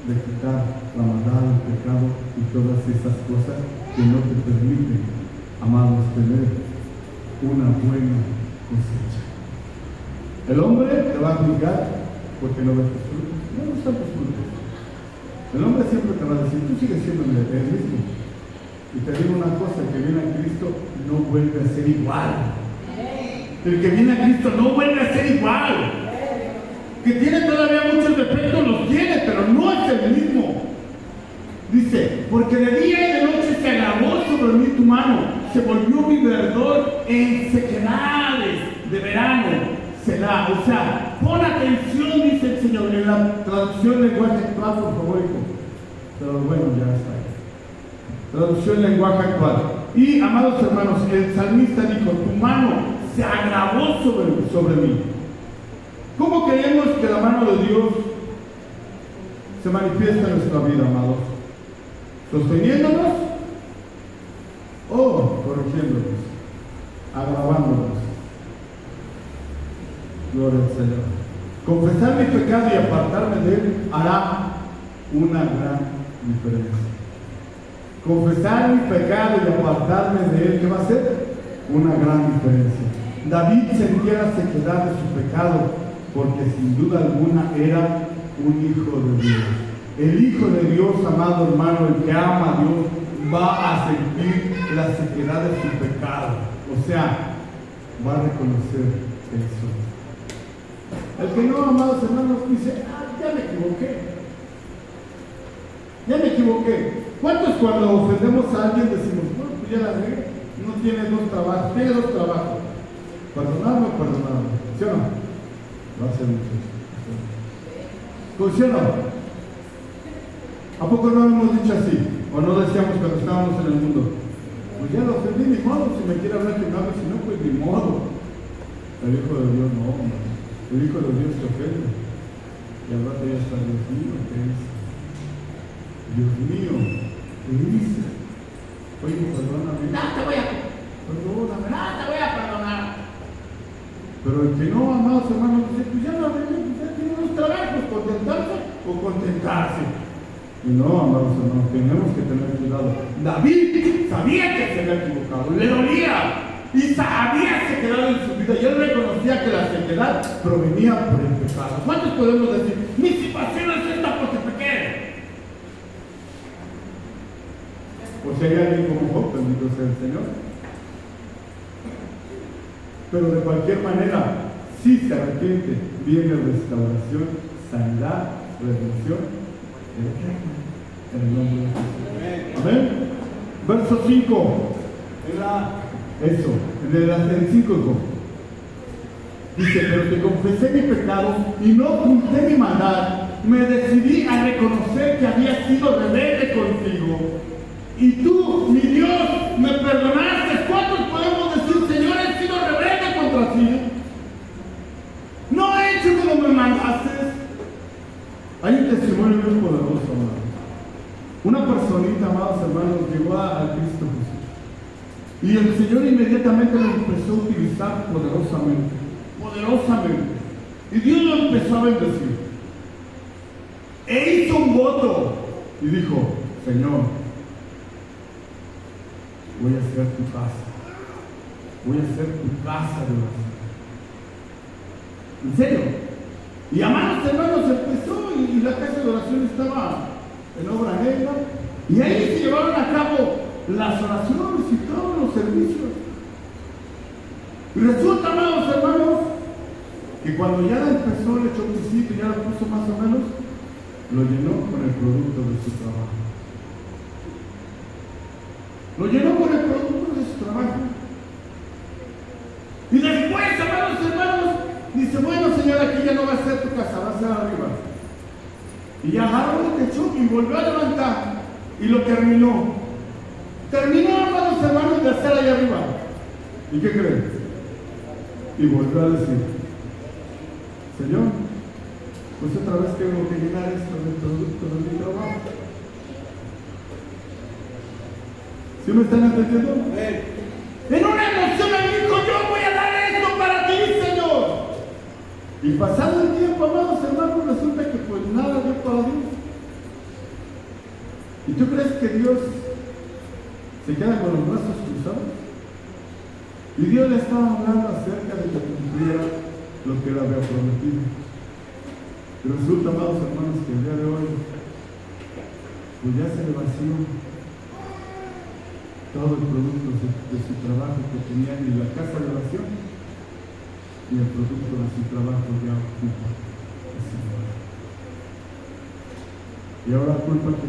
Speaker 1: de quitar la maldad, el pecado y todas esas cosas que no te permiten, amados, tener una buena cosecha. El hombre te va a juzgar porque no ves tus frutos. No están tus frutos. El hombre siempre te va a decir, tú sigues siendo el mismo. Y te digo una cosa, el que viene a Cristo no vuelve a ser igual. El que viene a Cristo no vuelve a ser igual. Que tiene todavía muchos defectos, los tiene, pero no es el mismo. Dice, porque de día y de noche se agravó sobre mí tu mano, se volvió mi verdor en sequedades de verano. Selah. O sea, pon atención, dice el Señor, en la traducción lenguaje actual, por favor, hijo. Pero bueno, ya está ahí. Traducción lenguaje actual. Y, amados hermanos, el salmista dijo, tu mano se agravó sobre mí. ¿Cómo creemos que la mano de Dios se manifiesta en nuestra vida, amados? ¿Sosteniéndonos o corrigiéndonos, agravándonos? Gloria al Señor. Confesar mi pecado y apartarme de él hará una gran diferencia. Confesar mi pecado y apartarme de él, ¿qué va a hacer? Una gran diferencia. David sentía la sequedad de su pecado porque sin duda alguna era un hijo de Dios. El hijo de Dios, amado hermano, el que ama a Dios, va a sentir la sequedad de su pecado. O sea, va a reconocer eso. El que no, amados hermanos, dice, ya me equivoqué. Ya me equivoqué. ¿Cuántos cuando ofendemos a alguien decimos, no, pues ya la regué, no tiene dos trabajos, tiene dos trabajos? Perdonarme o perdonarme. ¿Sí o no? Lo hace mucho. ¿Sí o no? ¿A poco no hemos dicho así? ¿O no decíamos cuando estábamos en el mundo? Pues ya lo ofendí, ni modo, si me quiere hablar que me hable, si no, pues ni modo. El Hijo de Dios no, hombre. El Hijo de Dios te ofende. Y al rato ya está, Dios mío, ¿qué hice? Dios mío, ¿qué hice? Oye, perdóname. No te voy a perdóname, no te voy a perdonar. Pero el que no, amados hermanos, dice, pues ya no arreglé, pues ya tiene dos trabajos, contentarse o contentarse. Y no, amados hermanos, tenemos que tener cuidado. David sabía que se había equivocado, le dolía y había sequedad en su vida y él reconocía que la sequedad provenía por el pecado. ¿Cuántos podemos decir, mi situación es esta porque pequé? O si hay alguien como Job, bendito sea el Señor. Pero de cualquier manera, si se arrepiente, viene restauración, sanidad, redención. En el nombre de Jesús. Amén. Verso 5. En el 5. Dice, pero te confesé mi pecado y no oculté mi maldad. Me decidí a reconocer que había sido rebelde contigo. Y tú, mi Dios, me perdonaste. ¿Cuántos podemos decir, Señor, he sido rebelde contra ti? No he hecho como me mandaste. Hay un testimonio muy poderoso, hermanos. Una personita, amados hermanos, llegó a Cristo Jesús. Y el Señor inmediatamente lo empezó a utilizar poderosamente. Y Dios lo empezó a bendecir. E hizo un voto. Y dijo, Señor, voy a hacer tu casa. Voy a hacer tu casa de oración. ¿En serio? Y amados hermanos, empezó y la casa de oración estaba en obra negra. Y ahí se llevaron a cabo las oraciones y todos los servicios. Y resulta, amados hermanos, que cuando ya empezó el choquecito y ya lo puso más o menos, lo llenó con el producto de su trabajo. Lo llenó con el producto de su trabajo. Y después, amados hermanos, dice, bueno, Señor, aquí ya no va a ser tu casa, va a ser arriba. Y agarró el techo y volvió a levantar. Y lo terminó. Terminó, amados hermanos, de hacer allá arriba. ¿Y qué creen? Y volvió a decir, Señor, pues otra vez tengo que llenar esto del producto de mi trabajo. ¿Sí me están entendiendo? En una emoción me dijo, yo voy a dar esto para ti, Señor. Y pasado el tiempo, amados hermanos, resulta que pues nada dio para Dios. ¿Y tú crees que Dios se queda con los brazos cruzados? Y Dios le estaba hablando acerca de que cumpliera lo que él había prometido. Y resulta, amados hermanos, que el día de hoy pues ya se le vació todo el producto de su trabajo que tenía en la casa de oración, y el producto de su trabajo ya ocupa ese lugar. Y ahora culpa que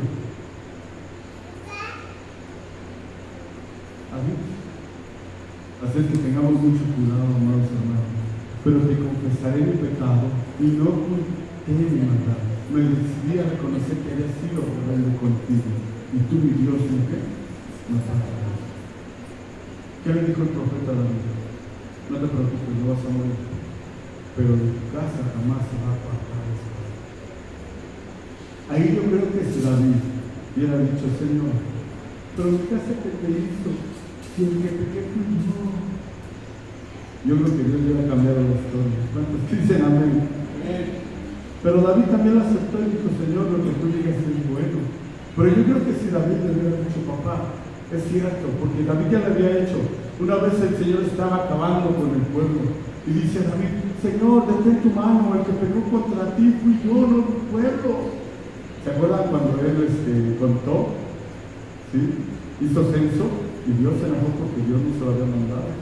Speaker 1: a Dios. Así es que tengamos mucho cuidado, amados hermanos. Pero te confesaré mi pecado y no conté mi maldad. Me decidí a reconocer que había sido rebelde contigo. Y tú, mi Dios, ¿no qué? No faltarás. ¿Qué le dijo el profeta David? No te preocupes, no vas a morir. Pero de tu casa jamás se va a apartar eso. Ahí yo creo que si David hubiera dicho, Señor, pero mi casa que te hizo, si el que pequé fui yo. Yo creo que Dios le hubiera cambiado la historia. ¿Cuántos dicen amén? Pero David también lo aceptó y dijo, Señor, lo que tú digas es bueno. Pero yo creo que si David le hubiera dicho, papá, es cierto, porque David ya lo había hecho. Una vez el Señor estaba acabando con el pueblo y dice David, Señor, detén tu mano, el que pecó contra ti fui yo, no recuerdo. ¿Se acuerdan cuando él contó? ¿Sí? Hizo censo y Dios se enojó porque Dios no se lo había mandado.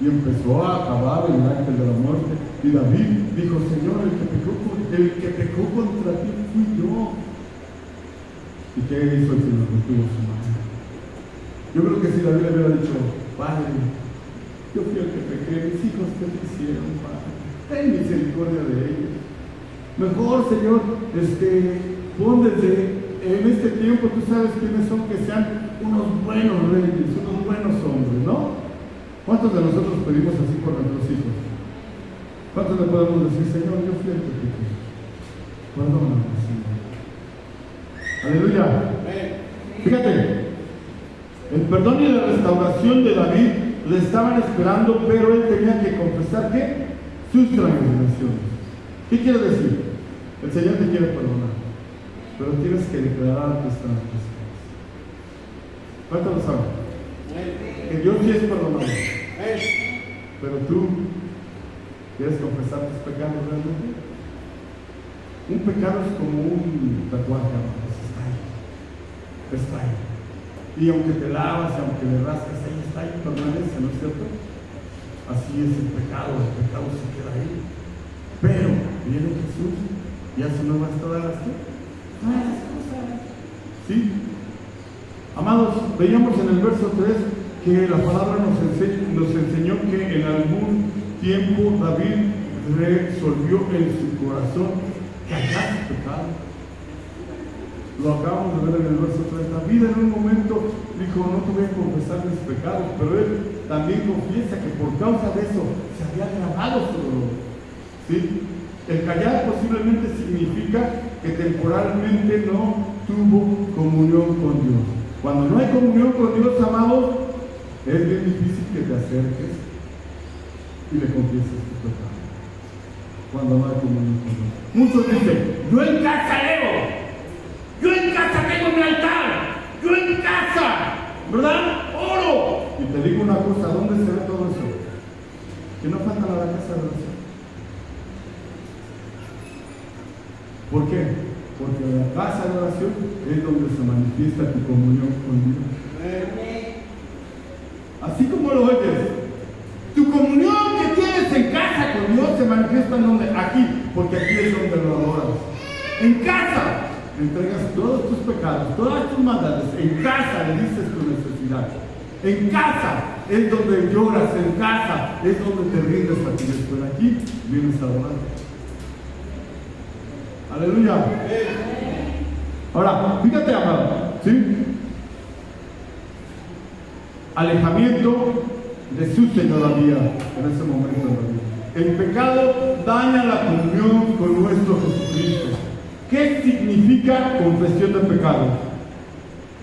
Speaker 1: Y empezó a acabar el ángel de la muerte. Y David dijo, Señor, el que pecó contra ti fui yo. ¿Y qué hizo el Señor? Retuvo su mano. Yo creo que si David le hubiera dicho, Padre, yo fui el que pequé, mis hijos que te hicieron, Padre, ten misericordia de ellos. Mejor, Señor, pon en este tiempo, tú sabes quiénes son, que sean unos buenos reyes, unos buenos hombres, ¿no? ¿Cuántos de nosotros pedimos así por nuestros hijos? ¿Cuántos le podemos decir, Señor, yo fui el que pequé? Perdóname, Señor. Aleluya. Fíjate, el perdón y la restauración de David le estaban esperando, pero él tenía que confesar ¿qué? Sus transgresiones. ¿Qué quiere decir? El Señor te quiere perdonar, pero tienes que declarar tus transgresiones. ¿Cuántos lo saben? Que Dios sí es perdonador, pero tú quieres confesar tus pecados realmente. Un pecado es como un tatuaje, está ahí. Y aunque te lavas, aunque le rascas, ahí está, ahí permanece, ¿no es cierto? Así es el pecado se queda ahí. Pero viene Jesús y hace nuevas todas las cosas. ¿Sí? Amados, veíamos en el verso 3 que la palabra nos enseñó que en algún tiempo David resolvió en su corazón callar su pecado. Lo acabamos de ver en el verso 3. David en un momento dijo, no te voy a confesar mis pecados, pero él también confiesa que por causa de eso se había agravado su dolor. ¿Sí? El callar posiblemente significa que temporalmente no tuvo comunión con Dios. Cuando no hay comunión con Dios, amados, es bien difícil que te acerques y le confieses tu pecado. Cuando no hay comunión con Dios. Muchos dicen, yo en casa leo, yo en casa tengo mi altar, yo en casa, ¿verdad? Oro. Y te digo una cosa, ¿dónde se ve todo eso? Que no falta la casa de oración. ¿Por qué? Porque la casa de oración es donde se manifiesta tu comunión con Dios. Así como lo oyes, tu comunión que tienes en casa con Dios se manifiesta en donde, aquí, porque aquí es donde lo adoras. En casa entregas todos tus pecados, todas tus maldades. En casa le dices tu necesidad. En casa es donde lloras, en casa es donde te rindes a ti. Después aquí vienes a adorar. Aleluya. Ahora, fíjate, amado, ¿sí? Alejamiento de su Señor había en ese momento en la vida. El pecado daña la comunión con nuestro Jesucristo. ¿Qué significa confesión de pecado?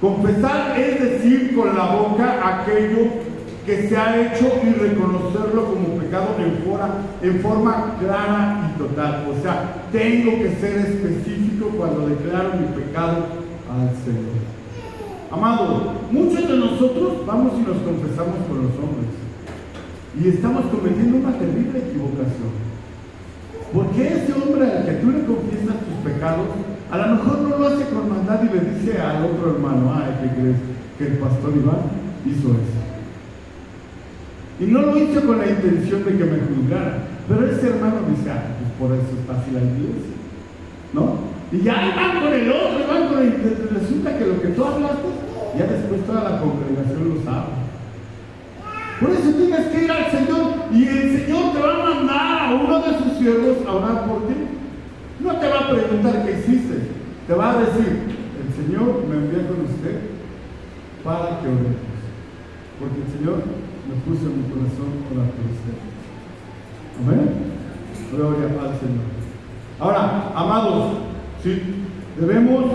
Speaker 1: Confesar es decir con la boca aquello que se ha hecho y reconocerlo como pecado en forma clara y total. O sea, tengo que ser específico cuando declaro mi pecado al Señor. Amado, muchos de nosotros vamos y nos confesamos con los hombres y estamos cometiendo una terrible equivocación. Porque ese hombre al que tú le confiesas tus pecados, a lo mejor no lo hace con maldad y le dice al otro hermano, ¿qué crees? Que el pastor Iván hizo eso. Y no lo hizo con la intención de que me juzgara, pero ese hermano dice, pues por eso es fácil la iglesia, ¿no? Y ya van con el otro, y resulta que lo que tú hablaste, ya después toda la congregación lo sabe. Por eso tienes que ir al Señor y el Señor te va a mandar a uno de sus siervos a orar por ti. No te va a preguntar qué hiciste, te va a decir, el Señor me envía con usted para que oremos. Porque el Señor me puso en mi corazón orar por usted. Amén. Gloria al Señor. Ahora, amados, ¿sí? Debemos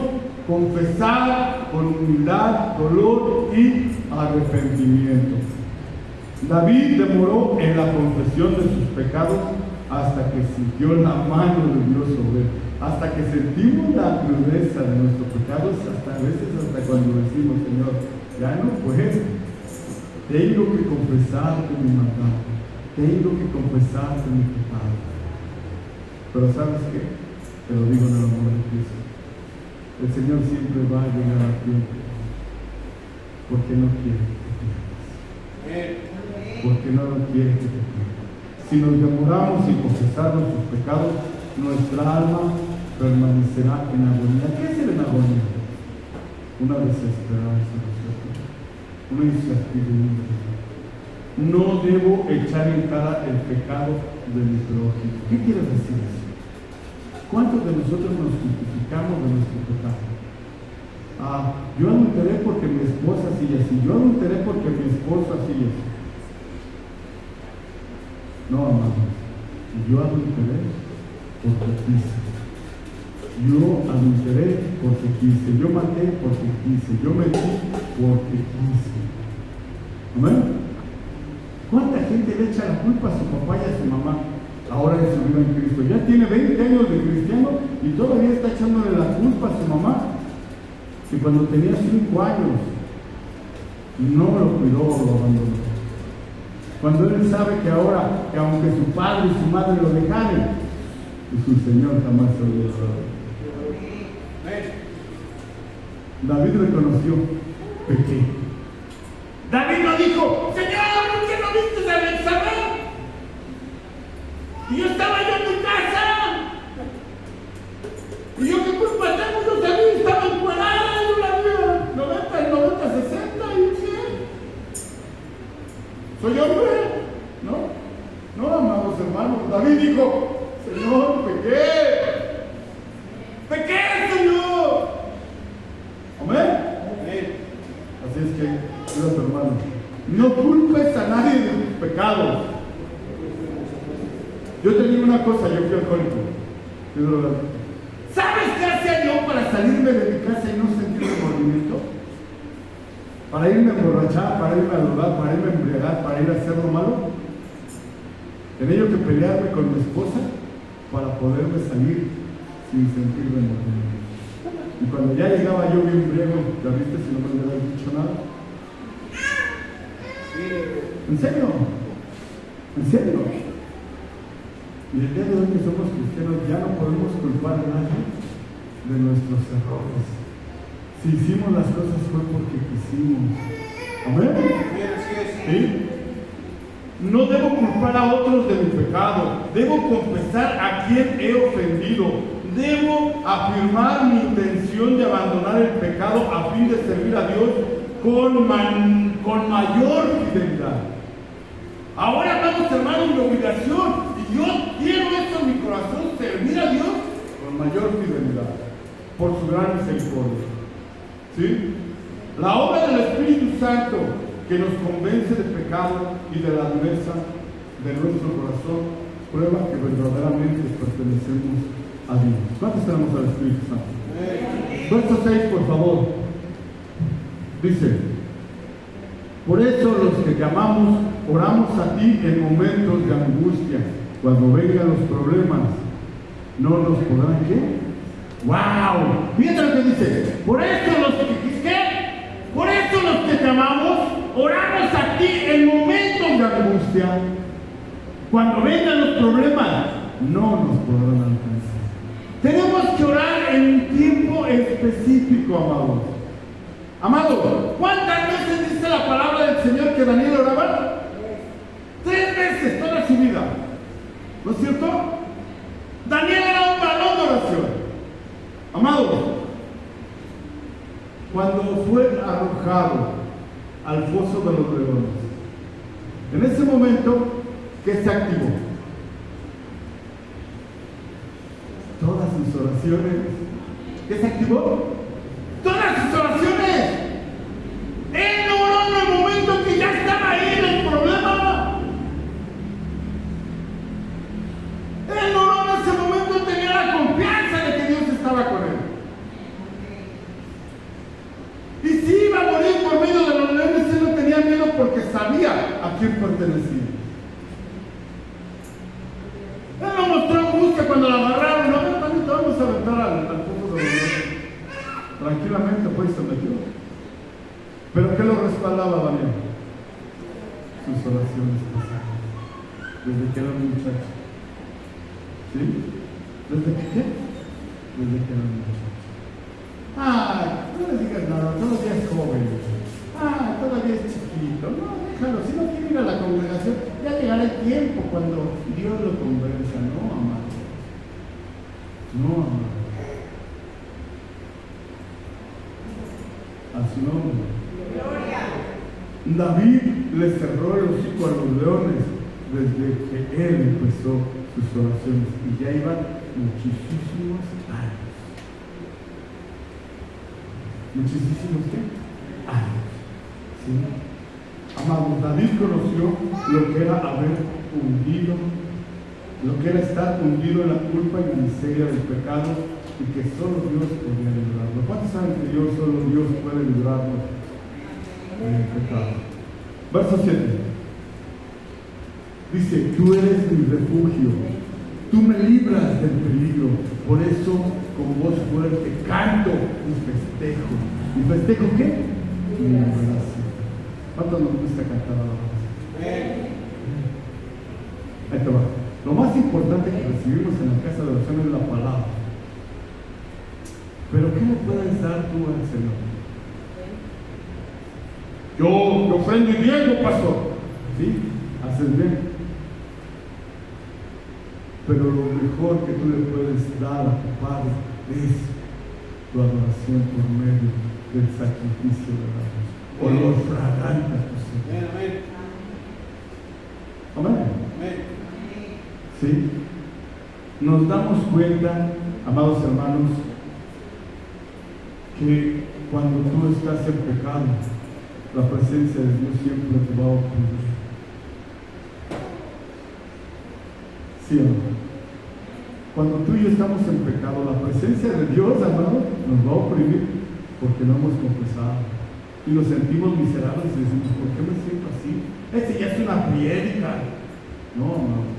Speaker 1: confesar con humildad, dolor y arrepentimiento. David demoró en la confesión de sus pecados hasta que sintió la mano de Dios sobre él, hasta que sentimos la crudeza de nuestros pecados, hasta a veces hasta cuando decimos, Señor, ya no puedo, tengo que confesarte mi maldad, tengo que confesarte mi pecado. Pero ¿sabes qué? Te lo digo en el amor de Cristo. El Señor siempre va a llegar a tiempo, porque no quiere que te pierdas. Porque no lo quiere que te pierdas. Si nos demoramos en confesar nuestros pecados, nuestra alma permanecerá en agonía. ¿Qué es el agonía? Una desesperanza, una incertidumbre. No debo echar en cara el pecado de mi prójimo. ¿Qué quiere decir eso? ¿Cuántos de nosotros nos justificamos de nuestro pecado? Yo adulteré porque mi esposa así y así. Yo adulteré porque mi esposo así y así. No, amados. Yo adulteré porque quise. Yo adulteré porque quise. Yo maté porque quise. Yo mentí porque quise. ¿Amén? ¿Cuánta gente le echa la culpa a su papá y a su mamá ahora de su vida en Cristo? Ya tiene 20 años de cristiano y todavía está echándole la culpa a su mamá. Que cuando tenía 5 años no lo cuidó o lo abandonó. Cuando él sabe que ahora, que aunque su padre y su madre lo dejaron, su Señor jamás se olvidó. David reconoció, pequé. David no dijo, Señor, ¿por qué no viste a Betsabé? Y yo estaba yo en mi casa. Y yo qué culpa tengo, yo sabía, estaba encuadrada, yo la vi 90, 60 y 100. Soy hombre, ¿no? No, amados hermanos. David dijo, Señor, pequé, Señor. Amén. Así es que, Dios hermano, no culpes a nadie de tus pecados. Yo tenía una cosa, yo fui alcohólico. ¿Sabes qué hacía yo para salirme de mi casa y no sentir remordimiento? Para irme a emborrachar, para irme a drogar, para irme a embriagar, para ir a hacer lo malo. Tenía yo que pelearme con mi esposa para poderme salir sin sentir remordimiento. Y cuando ya llegaba yo bien embriago, ¿ya viste si no me hubiera dicho nada? ¿En serio? ¿En serio? Y el día de hoy que somos cristianos ya no podemos culpar a nadie de nuestros errores. Si hicimos las cosas fue porque quisimos. ¿Amén? ¿Sí? No debo culpar a otros de mi pecado. Debo confesar a quien he ofendido. Debo afirmar mi intención de abandonar el pecado a fin de servir a Dios con mayor fidelidad. Ahora vamos, hermanos, mi obligación. Y yo quiero esto en mi corazón, servir a Dios con mayor fidelidad, por su gran misericordia. ¿Sí? La obra del Espíritu Santo que nos convence de pecado y de la dureza de nuestro corazón prueba que verdaderamente pertenecemos a Dios. ¿Cuántos tenemos al Espíritu Santo? Verso 6, por favor. Dice: por eso los que te amamos, oramos a ti en momentos de angustia. Cuando vengan los problemas, no nos podrán ¿qué? ¡Wow! Fíjate lo que dice. Por eso los que te amamos, oramos a ti en momentos de angustia. Cuando vengan los problemas, no nos podrán alcanzar. Tenemos que orar en un tiempo específico, amados. Amados, ¿cuántas veces dice la palabra del Señor que Daniel oraba? 3 veces toda su vida. ¿No es cierto? Daniel era un varón de oración. Amados, cuando fue arrojado al foso de los leones, En ese momento, ¿qué se activó? Todas sus oraciones. ¿Qué se activó? ¡Todas sus oraciones! Él no oró en el momento que ya estaba ahí en el problema. Él no oró en ese momento, tenía la confianza de que Dios estaba con él. Y si iba a morir por medio de los leones, él no tenía miedo porque sabía a quién pertenecía. Él no mostró angustia cuando la agarraron. No, te vamos a aventar al pozo de los leones. Tranquilamente, pues se metió. ¿Pero qué lo respaldaba, Daniel? Sus oraciones pasadas. Desde que era un muchacho. ¿Sí? ¿Desde que qué? Desde que era un muchacho. No le digas nada, todavía es joven. Todavía es chiquito. No, déjalo, si no quiere ir a la congregación, ya llegará el tiempo cuando Dios lo convenza. No, amado. No, amado. A su nombre. David le cerró el hocico a los leones desde que él empezó sus oraciones, y ya iban muchísimos años. ¿Muchísimos qué? Años. ¿Sí? Amados, David conoció lo que era haber hundido, lo que era estar hundido en la culpa y la miseria del pecado, y que solo Dios podía librarlo. ¿Cuántos saben que solo Dios puede librarnos del pecado? Verso 7 dice: tú eres mi refugio, tú me libras del peligro, por eso con voz fuerte canto y festejo. ¿Y festejo qué? Mi adoración. ¿Cuántos nos gusta cantar alabanza? Ahí te va. Lo más importante que recibimos en la casa de oración es la palabra. ¿Pero qué le puedes dar tú al Señor? Yo ofrendo y diezmo, pastor. Sí, haces bien. Pero lo mejor que tú le puedes dar a tu Padre es tu adoración por medio del sacrificio de la voz. Olor fragante a tu Señor. Amén. Amén. ¿Sí? Nos damos cuenta, amados hermanos, que cuando tú estás en pecado, la presencia de Dios siempre te va a oprimir. ¿Sí o no? Cuando tú y yo estamos en pecado, la presencia de Dios, amado, nos va a oprimir porque no hemos confesado. Y nos sentimos miserables y decimos: ¿por qué me siento así? Ese ya es una prédica. No, amados.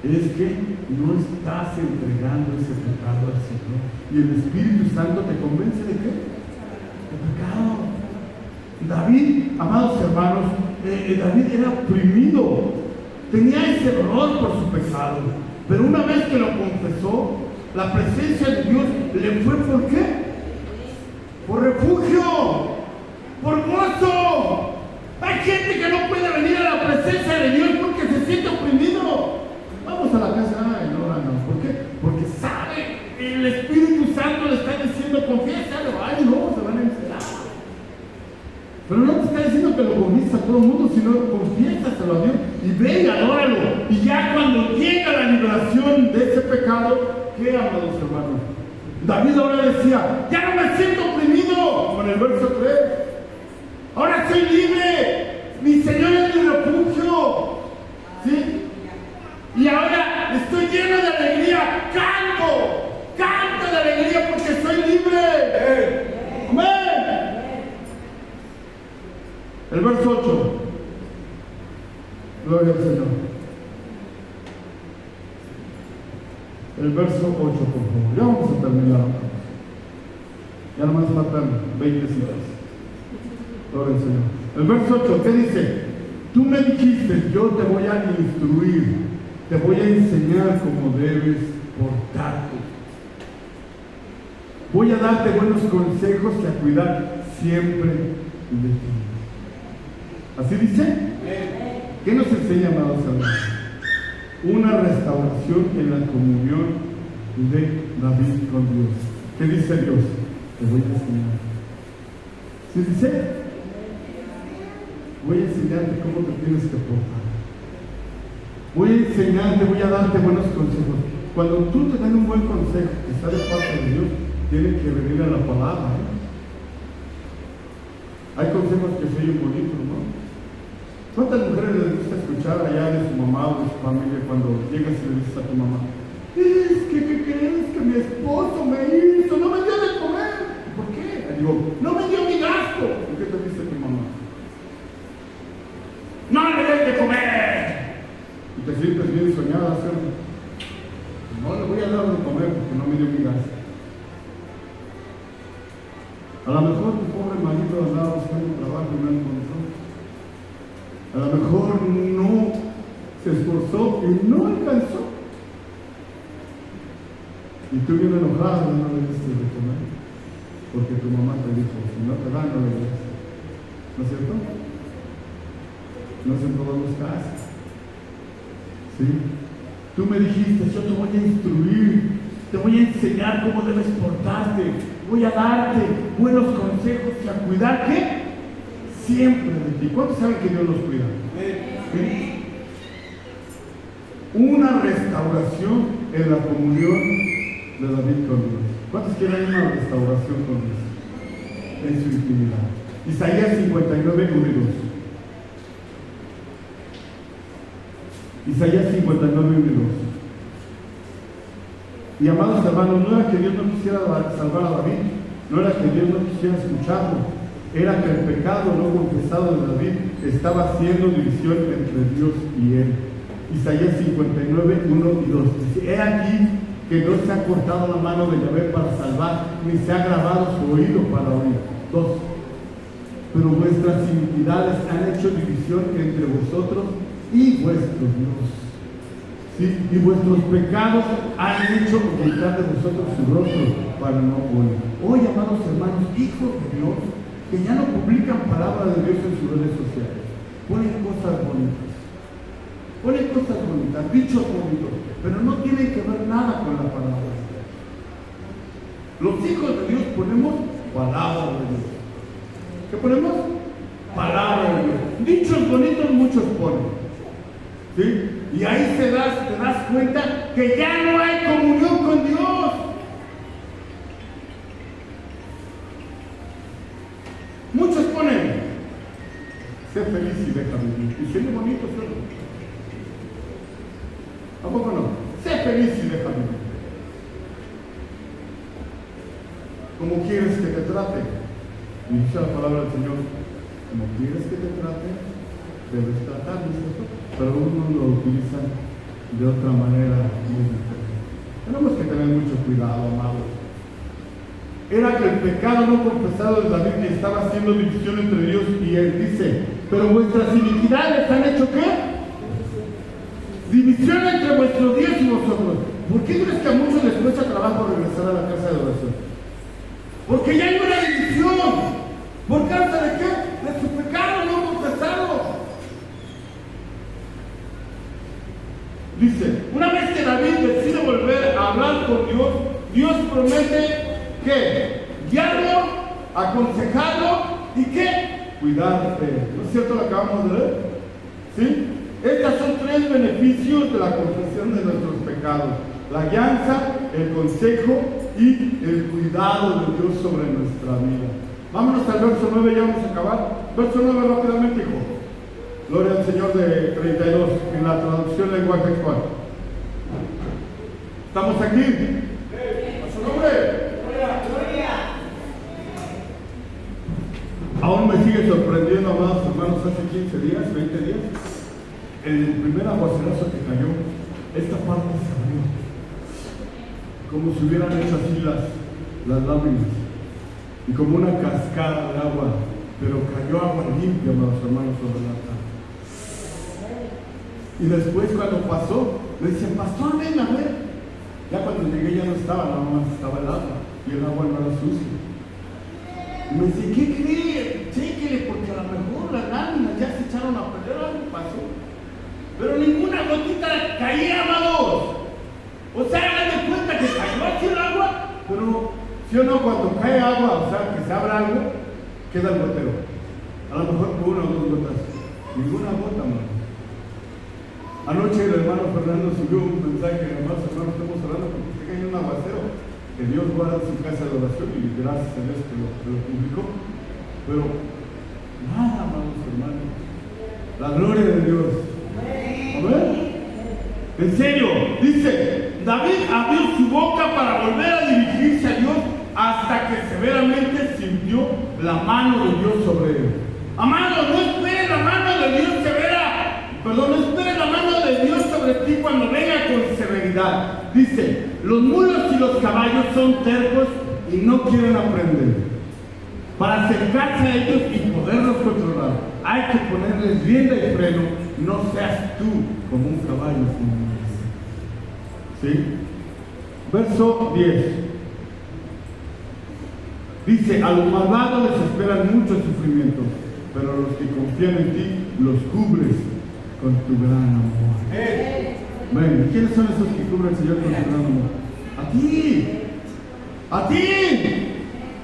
Speaker 1: Es que no estás entregando ese pecado al Señor. Y el Espíritu Santo te convence de qué? De pecado. David, amados hermanos, David era oprimido. Tenía ese dolor por su pecado. Pero una vez que lo confesó, la presencia de Dios le fue, ¿por qué? Por refugio, por gozo. Hay gente que no puede venir a la presencia de Dios porque se siente oprimido. Vamos a la casa, no. ¿Por qué? Porque sabe, el Espíritu Santo le está diciendo: confiésalo. Ay, no, se van a enterar. Pero no te está diciendo que lo confiesa a todo el mundo, sino confiésaselo a Dios y ven, adóralo. Y ya cuando llega la liberación de ese pecado, ¿qué, amados hermanos? David ahora decía: ya no me siento oprimido, como en el verso 3. Ahora soy libre, mi Señor es mi refugio. ¿Sí? Y ahora estoy lleno de alegría, canto de alegría porque soy libre. Amén. El verso 8. Gloria al Señor. El verso 8, por favor. Ya vamos a terminar. Ya nomás faltan 20 citas. Gloria al Señor. El verso 8, ¿qué dice? Tú me dijiste: yo te voy a instruir, te voy a enseñar cómo debes portarte. Voy a darte buenos consejos y a cuidar siempre de ti. ¿Así dice? ¿Qué nos enseña, amados hermanos? Una restauración en la comunión de David con Dios. ¿Qué dice Dios? Te voy a enseñar. ¿Sí dice? Voy a enseñarte cómo te tienes que portar. Voy a enseñarte, voy a darte buenos consejos. Cuando tú te dan un buen consejo que está de parte de Dios, tiene que venir a la palabra. Hay consejos que se oyen bonitos, ¿no? ¿Cuántas mujeres les gusta escuchar allá de su mamá o de su familia cuando llegas y le dices a tu mamá: es que, ¿qué crees? Que mi esposo me hizo, no me dio de comer. ¿Por qué? Le digo: no me dio mi gasto. ¿Y qué te dice tu mamá? ¡No le des de comer! Y te sientes bien soñada, ¿cierto? No le voy a dar de comer porque no me dio mi gasto. A lo mejor tu pobre marido andaba buscando trabajo y no encontró. A lo mejor no se esforzó y no alcanzó. Y tú bien enojado no le diste de comer, porque tu mamá te dijo: si no te dan, no le des. ¿No es cierto? No es en todos los casos. ¿Sí? Tú me dijiste: yo te voy a instruir, te voy a enseñar cómo debes portarte, voy a darte buenos consejos y a cuidar, ¿qué? Siempre de ti. ¿Cuántos saben que Dios los cuida? ¿Sí? Una restauración en la comunión de David con Dios. ¿Cuántos quieren una restauración con Dios? En su intimidad. Isaías 59, 1 y 2. Isaías 59, 1 y 2. Y amados hermanos, no era que Dios no quisiera salvar a David, no era que Dios no quisiera escucharlo, era que el pecado no confesado de David estaba haciendo división entre Dios y él. Isaías 59, 1 y 2. Dice: he aquí que no se ha cortado la mano de Yahvé para salvar, ni se ha grabado su oído para oír. 2. Pero vuestras iniquidades han hecho división entre vosotros y vuestro Dios. ¿Sí? Y vuestros pecados han hecho ocultar de vosotros su rostro para no oír. Hoy, amados hermanos, hijos de Dios, que ya no publican palabra de Dios en sus redes sociales, ponen cosas bonitas. Ponen cosas bonitas, dichos bonitos, pero no tienen que ver nada con la palabra de Dios. Los hijos de Dios ponemos palabra de Dios. ¿Qué ponemos? Palabra de Dios. Dichos bonitos muchos ponen. ¿Sí? Y ahí te das cuenta que ya no hay comunión con Dios. Muchos ponen: sé feliz y deja vivir. Y siendo bonito, solo. ¿A poco no? Sé feliz y deja vivir. ¿Cómo quieres que te trate? Y dice la palabra del Señor: como quieres que te trate, debes tratar, ¿no es cierto? Pero uno lo utiliza de otra manera muy diferente. Tenemos que tener mucho cuidado, amados. Era que el pecado no confesado de David estaba haciendo división entre Dios y él. Dice: pero vuestras iniquidades han hecho ¿qué? División entre vuestro Dios y vosotros. ¿Por qué crees que a muchos les cuesta trabajo regresar a la casa de oración? Porque ya hay una división. ¿Por causa de qué? De su pecado no confesado. Dice: una vez que David decide volver a hablar con Dios, Dios promete ¿qué? Guiarlo, aconsejarlo y ¿qué? Cuidarte. ¿No es cierto lo que acabamos de leer? ¿Sí? Estos son 3 beneficios de la confesión de nuestros pecados: la guianza, el consejo y el cuidado de Dios sobre nuestra vida. Vámonos al verso 9, ya vamos a acabar. Verso 9 rápidamente, hijo. Gloria al Señor de 32, en la traducción lenguaje actual. ¿Estamos aquí? ¿A su nombre? Aún me sigue sorprendiendo, amados hermanos, hace 15 días, 20 días, el primer aguacerazo que cayó, esta parte se abrió, como si hubieran hecho así las láminas, y como una cascada de agua, pero cayó agua limpia, amados hermanos, sobre la casa. Y después, cuando pasó, le dicen: pastor, ven a ver. Ya cuando llegué ya no estaba, nada más estaba el agua, y el agua no era sucia. Y me dice: ¿qué cree? Chéquele, porque a lo mejor las láminas ya se echaron a perder, algo pasó. Pero ninguna gotita caía, amados. O sea, hagan de cuenta que cayó aquí el agua, pero ¿sí o no? Cuando cae agua, o sea, que se abra algo, queda el gotero. A lo mejor por 1 o 2 gotas. Ninguna gota, hermano. Anoche el hermano Fernando subió un mensaje, hermanos, estamos hablando porque está cayendo un aguacero, que Dios guarda su casa de oración y gracias a Dios que lo publicó. Pero nada, hermanos. La gloria de Dios. Amén. En serio, dice, David abrió su boca para volver a dirigirse a Dios hasta que severamente sintió la mano de Dios sobre él. Amado, no esperes la mano de Dios no esperes la mano de Dios sobre ti cuando venga con severidad. Dice, los mulos y los caballos son tercos y no quieren aprender. Para acercarse a ellos y poderlos controlar, hay que ponerles rienda y freno. No seas tú como un caballo sin ¿sí? Verso 10. Dice, a los malvados les esperan muchos sufrimientos, pero a los que confían en ti los cubres con tu gran amor. Ven, ¿quiénes son esos que cubre el Señor con su gran amor? A ti.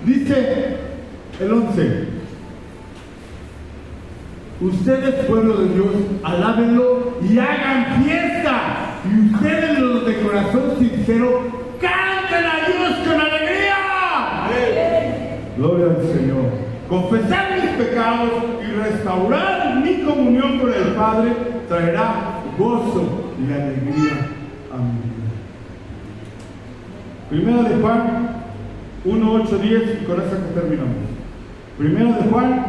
Speaker 1: Dice el 11. Ustedes, pueblo de Dios, alábenlo y hagan fiesta. Y ustedes, los de corazón sincero, canten a Dios con alegría. Gloria al Señor. Confesar mis pecados y restaurar mi comunión con el Padre traerá gozo y alegría a mi vida. Primera de Juan 1, 8, 10 y con eso que terminamos. Primera de Juan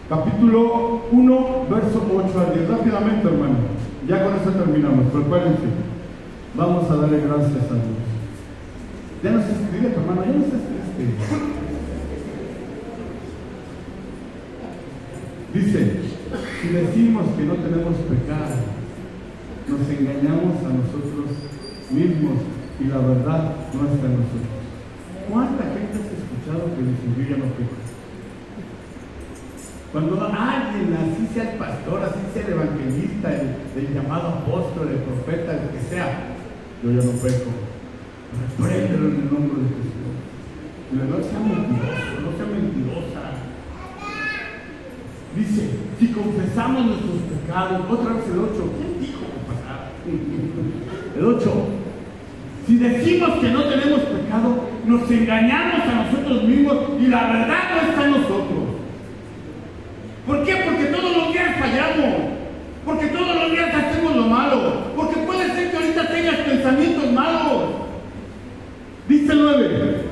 Speaker 1: capítulo 1 verso 8 al 10. Rápidamente, hermano, ya con eso terminamos. Prepárense, vamos a darle gracias a Dios. Ya no se escribe, hermano, ya no se escribe. Dice, si decimos que no tenemos pecado, nos engañamos a nosotros mismos y la verdad no está en nosotros. ¿Cuánta gente has escuchado que dice, yo ya no peco? Cuando alguien, así sea el pastor, así sea el evangelista, el llamado apóstol, el profeta, el que sea, yo ya no peco. Repréndelo en el nombre de Jesús. Y no sea mentiroso, no sea mentirosa. Dice, si confesamos nuestros pecados, otra vez el 8, ¿quién dijo que pasara? El 8, si decimos que no tenemos pecado, nos engañamos a nosotros mismos y la verdad no está en nosotros. ¿Por qué? Porque todos los días fallamos, porque todos los días hacemos lo malo, porque puede ser que ahorita tengas pensamientos malos. Dice el 9,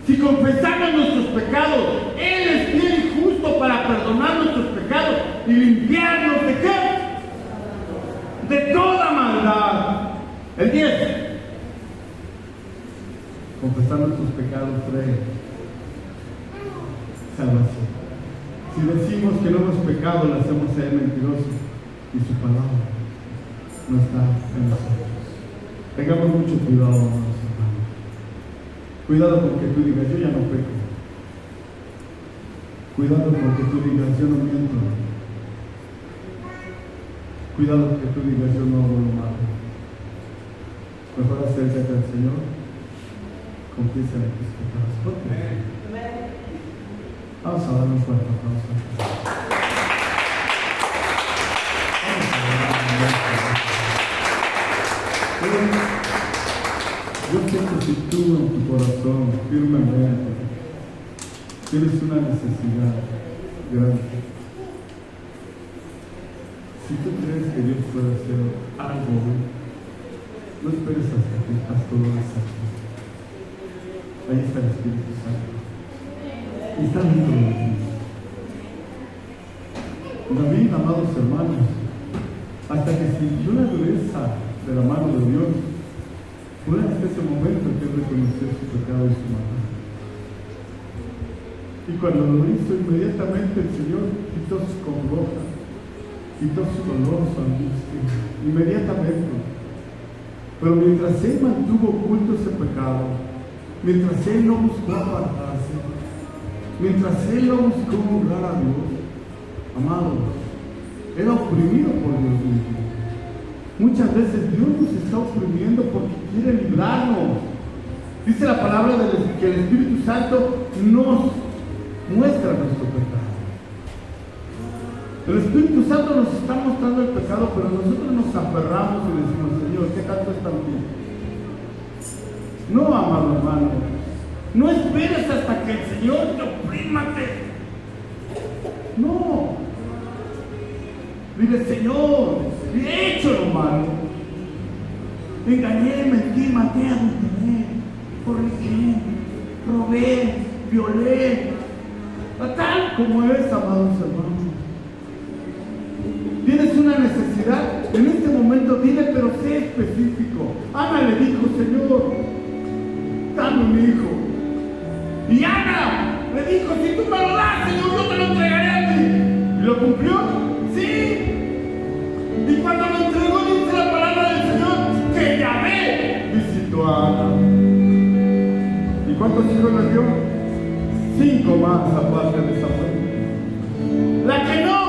Speaker 1: si confesamos nuestros pecados, Él es fiel y justo para perdonar nuestros pecados y limpiarnos ¿de qué? De toda maldad. El 10. Confesar nuestros pecados trae salvación. Si decimos que no hemos pecado, le hacemos ser mentiroso y su palabra no está en nosotros. Tengamos mucho cuidado, hermanos. Cuidado porque tú digas, yo ya no peco. Cuidado porque tú digas, yo no miento. Cuidado porque tú digas, yo no hago lo malo. Mejor acércate al Señor, confiesa en tus pecados. ¿Por qué? Vamos a dar un fuerte aplauso. Yo siento que tú en tu corazón, firmemente, tienes una necesidad grande. Si tú crees que Dios puede hacer algo, no esperes hasta que el pastor aquí. Ahí está el Espíritu Santo. Está dentro de ti. David, amados hermanos, hasta que sintió la dureza de la mano de Dios, fue hasta ese momento que él reconoció su pecado y su maldad. Y cuando lo hizo, inmediatamente el Señor quitó su congoja, quitó su dolor, su angustia, inmediatamente. Pero mientras él mantuvo oculto ese pecado, mientras él no buscó apartarse, mientras él no buscó honrar a Dios, amados, era oprimido por Dios mismo. Muchas veces Dios nos está oprimiendo porque quiere librarnos. Dice la palabra que el Espíritu Santo nos muestra nuestro pecado. El Espíritu Santo nos está mostrando el pecado, pero nosotros nos aferramos y decimos, Señor, ¿qué tanto está en ti? No, amado hermano, no esperes hasta que el Señor te oprímate. No. Dile, Señor, he hecho lo malo. Engañé, mentí, maté, adulteré, forniqué, robé, violé. Tal como es, amados hermanos. Tienes una necesidad, en este momento dile, pero sé específico. Ana le dijo, Señor, dame un hijo. Y Ana le dijo, si tú me lo das, Señor, yo te lo entregaré a ti. ¿Y lo cumplió? Sí. Y cuando lo entregó, dice la palabra del Señor, que Yahvé visitó a Ana. ¿Y cuántos hijos le dio? 5 más aparte de Samuel. La que no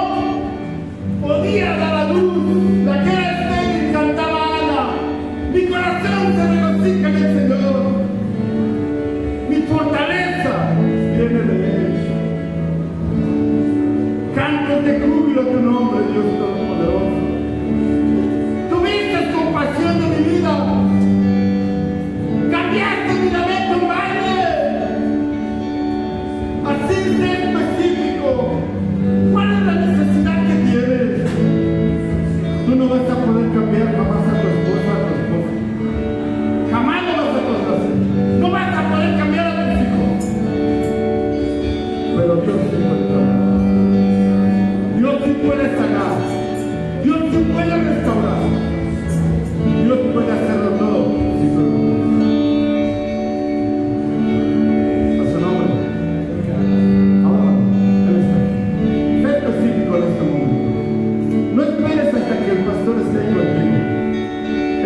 Speaker 1: podía dar a luz, la que era estéril, cantaba Ana. Mi corazón se regocija en el Señor. Mi fortaleza viene de Él. Cantos de júbilo tu nombre, Dios Todopoderoso. Tuviste compasión de mi vida. Cambiaste mi lamento en baile. Así de específico. ¿Cuál es la necesidad que tienes? Tú no vas a poder cambiar jamás a tu esposa, a tu esposa. Jamás lo vas a poder hacer. No vas a poder cambiar a tus hijos. Pero Dios sí puede trabajar. Dios sí puede sanar. Dios sí puede restaurar. Dios puede hacerlo todo. Si tú lo quieres. A su nombre. Ahora, Él está aquí. Sé específico en este momento. No esperes hasta que el pastor esté contigo.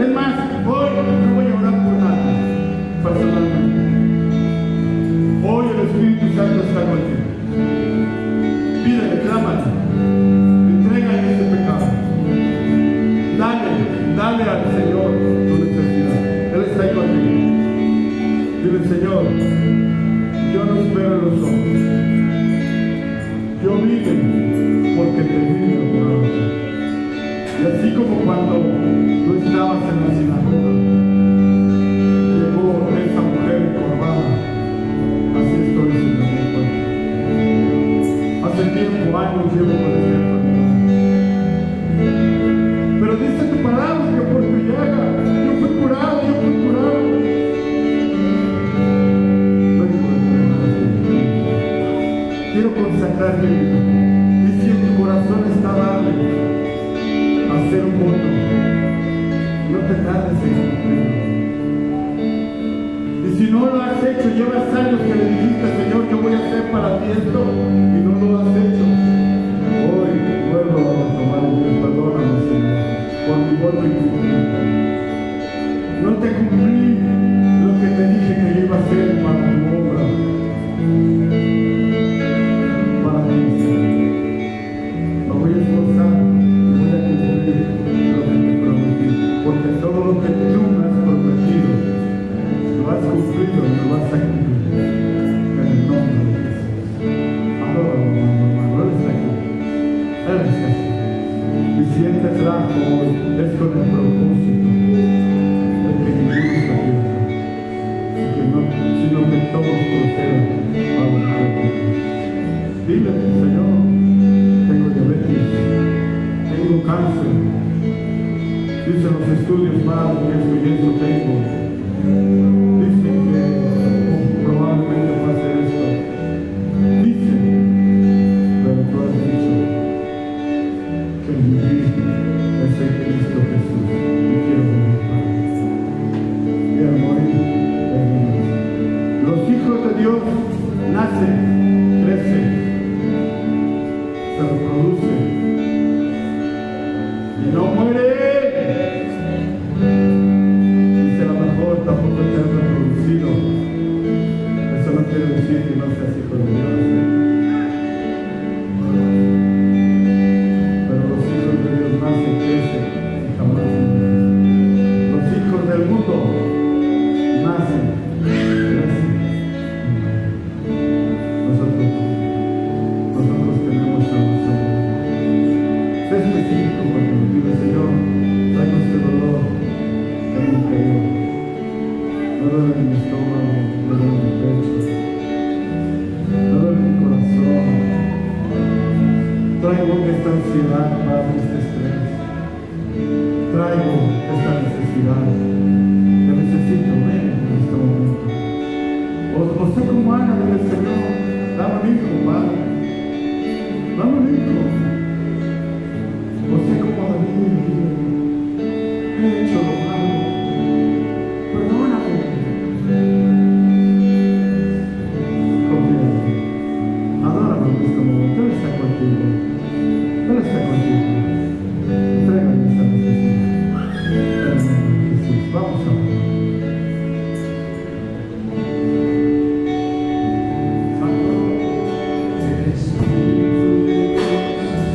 Speaker 1: Es más, hoy no voy a orar por nada personalmente. Hoy el Espíritu Santo está contigo. Pídele, clámale, entrégale ese pecado. Dale al Señor tu necesidad. Él está ahí contigo. Dile, Señor, yo no espero en los hombres. Yo vive porque te vive por ahora. Y así como cuando tú estabas en la sinagoga, llegó esa mujer encorvada. Así estoy, Señor, mi Padre. Hace tiempo, años llevo con esta enfermedad. Pero dice tu palabra que por tu llaga yo fui curado. Quiero consagrarte mi vida. Y si en tu corazón está darle a hacer un voto, no te tardes en cumplirlo. Y si no lo has hecho, llevas años que le dijiste, Señor, yo voy a hacer para ti esto, y no lo has hecho. Hoy vuelvo a tomar y te perdóname, Señor, por mi voto incumplido. No te cumplí lo que te dije que iba a hacer para tu obra. Para ti, Señor. Me voy a esforzar y voy a cumplir lo que te prometí, porque todo lo que tú me has prometido lo has cumplido y lo vas a cumplir. En el nombre de Jesús. Adóralo, hermano. Él está aquí. Él está aquí. Y si Él te trajo hoy, es con el propósito de que ninguno se pierda, sino que todos procedan a un arrepentimiento. Dile, Señor, tengo diabetes, tengo cáncer. Dicen los estudios, padre, que esto y esto tengo. Dicen que probablemente va a ser esto. Dicen, pero tú has dicho que vivir es en Cristo Jesús. Y quiero vivir para Él. Quiero morir en Dios. Los hijos de Dios nacen, crecen, se reproducen y no mueren. Dice a lo mejor tampoco te has reproducido. Eso no quiere decir que no seas hijo de Dios. Pero los hijos de Dios nacen, crecen y jamás mueren. Los hijos del mundo nacen, crecen. Nosotros tenemos salvación. estómago, me duele mi pecho, me duele mi corazón. Traigo esta ansiedad, Padre, este estrés. Traigo esta necesidad. Te necesito, ven en este momento. O sé como Ana, dile, Señor, dame un hijo, Padre. Dame un hijo. O sé como David, dile, he hecho lo malo. Perdóname. Confía en mí. Adórame en este momento. Él está contigo. Él está contigo. Entrégale esta necesidad. Jesús, vamos a ver. Santo Espíritu de Dios.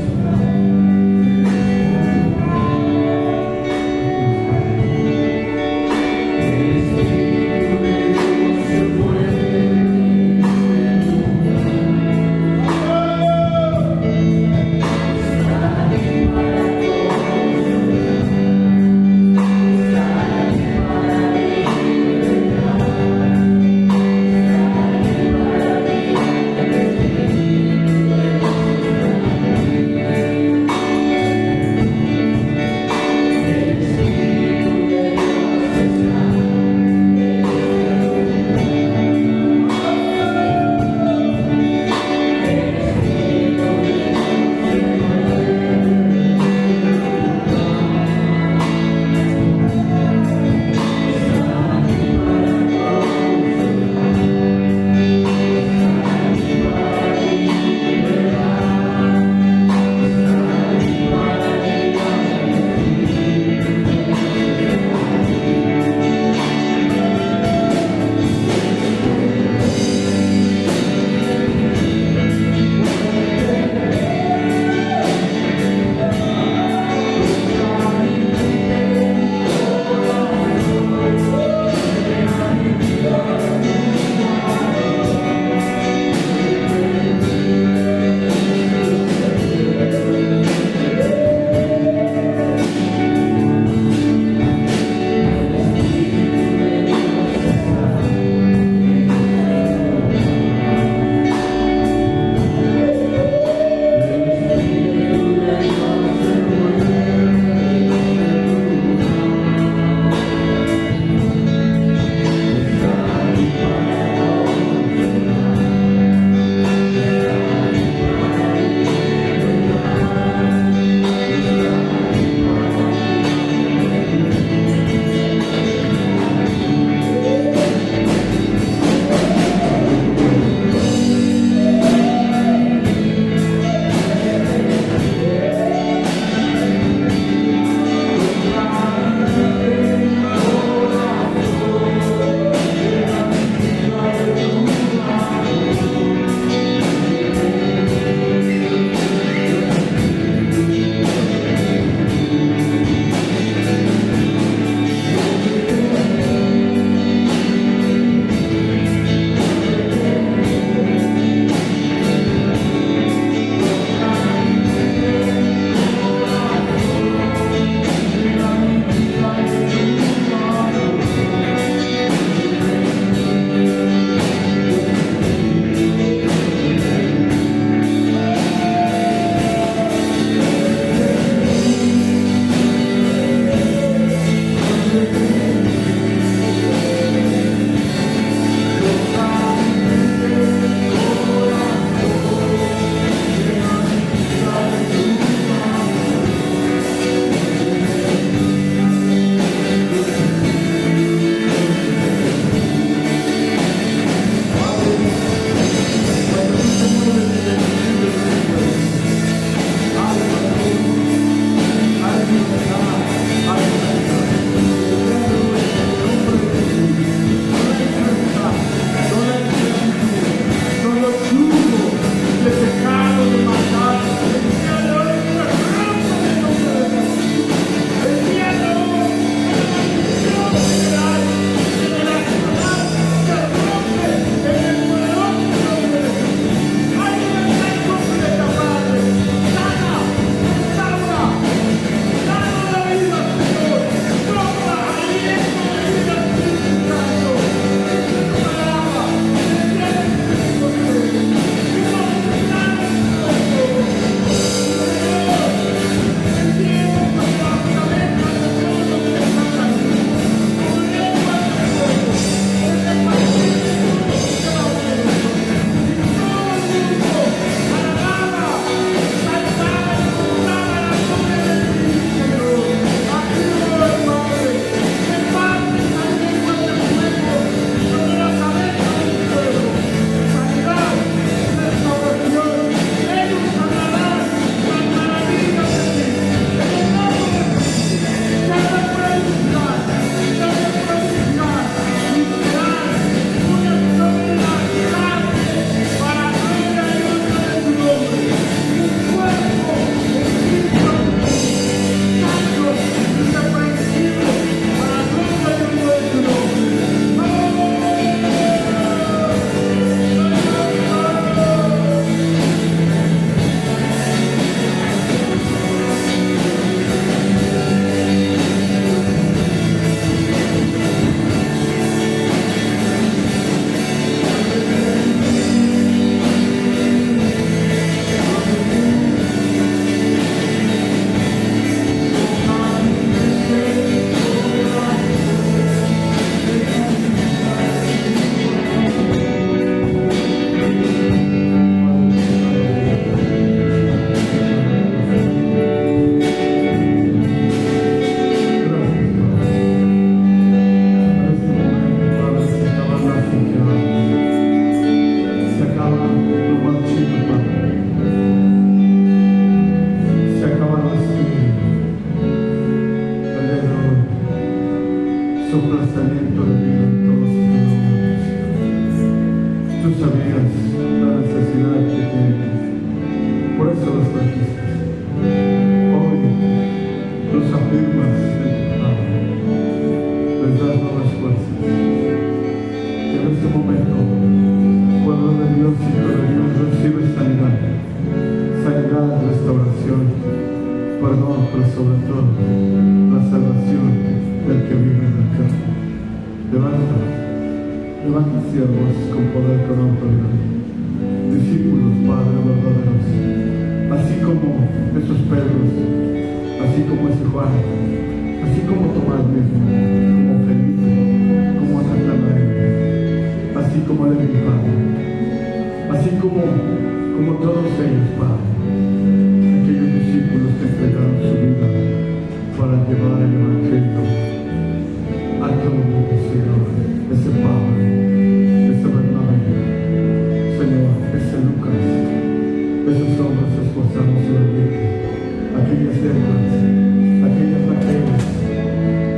Speaker 1: soplas aliento de vida en todos sus. Tú sabías la necesidad que tienen, por eso los trajiste. Hoy los afirmas en tu palabra, les das nuevas fuerzas. En este momento, pueblo de Dios, hijo de Dios, recibe sanidad, restauración, perdón, pero sobre todo la salvación del que vive en el campo. Levanta siervos con poder, con autoridad, discípulos, Padre, verdaderos, así como esos Pedros, así como ese Juan, así como Tomás mismo, como Felipe, como Natanael, así como Levi, Padre, así como todos ellos, Padre, aquellos discípulos que entregaron su vida para llevar el Evangelio a todo el mundo, Señor. Ese Pablo, ese Bernabé, Señor, ese Lucas, esos hombres esforzados en la vida, aquellas hembras, aquellas mujeres,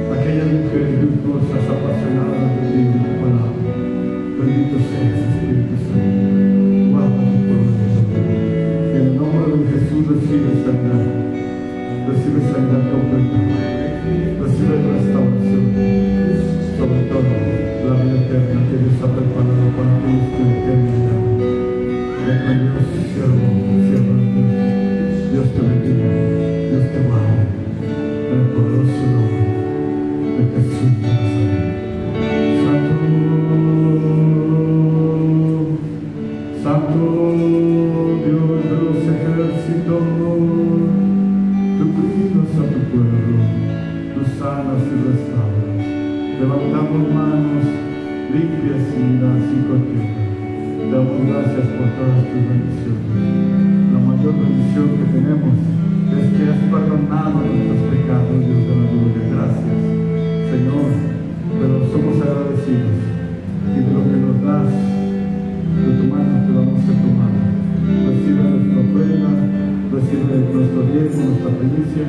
Speaker 1: aquellas mujeres virtuosas, apasionadas de ti y de tu palabra. Bendito seas, Espíritu Santo. Guarda tu pueblo. En el nombre de Jesús recibe sanidad completa, recibe restauración, sobre todo la vida eterna que Dios ha preparado para aquellos que le temen. Con Dios, siervo de Dios, Dios te bendiga, Dios te guarde, en el poderoso nombre de Jesús de Nazaret. Santo Dios de los ejércitos, tú cuidas a tu pueblo, tú sanas y restauras. Levantamos manos limpias y contigo. Damos gracias por todas tus bendiciones. La mayor bendición que tenemos es que has perdonado nuestros pecados, Dios de la gloria. Gracias, Señor, pero somos agradecidos y de lo que nos das de tu mano te damos en tu mano. Recibe nuestra ofrenda, recibe nuestro diezmo, nuestra primicia.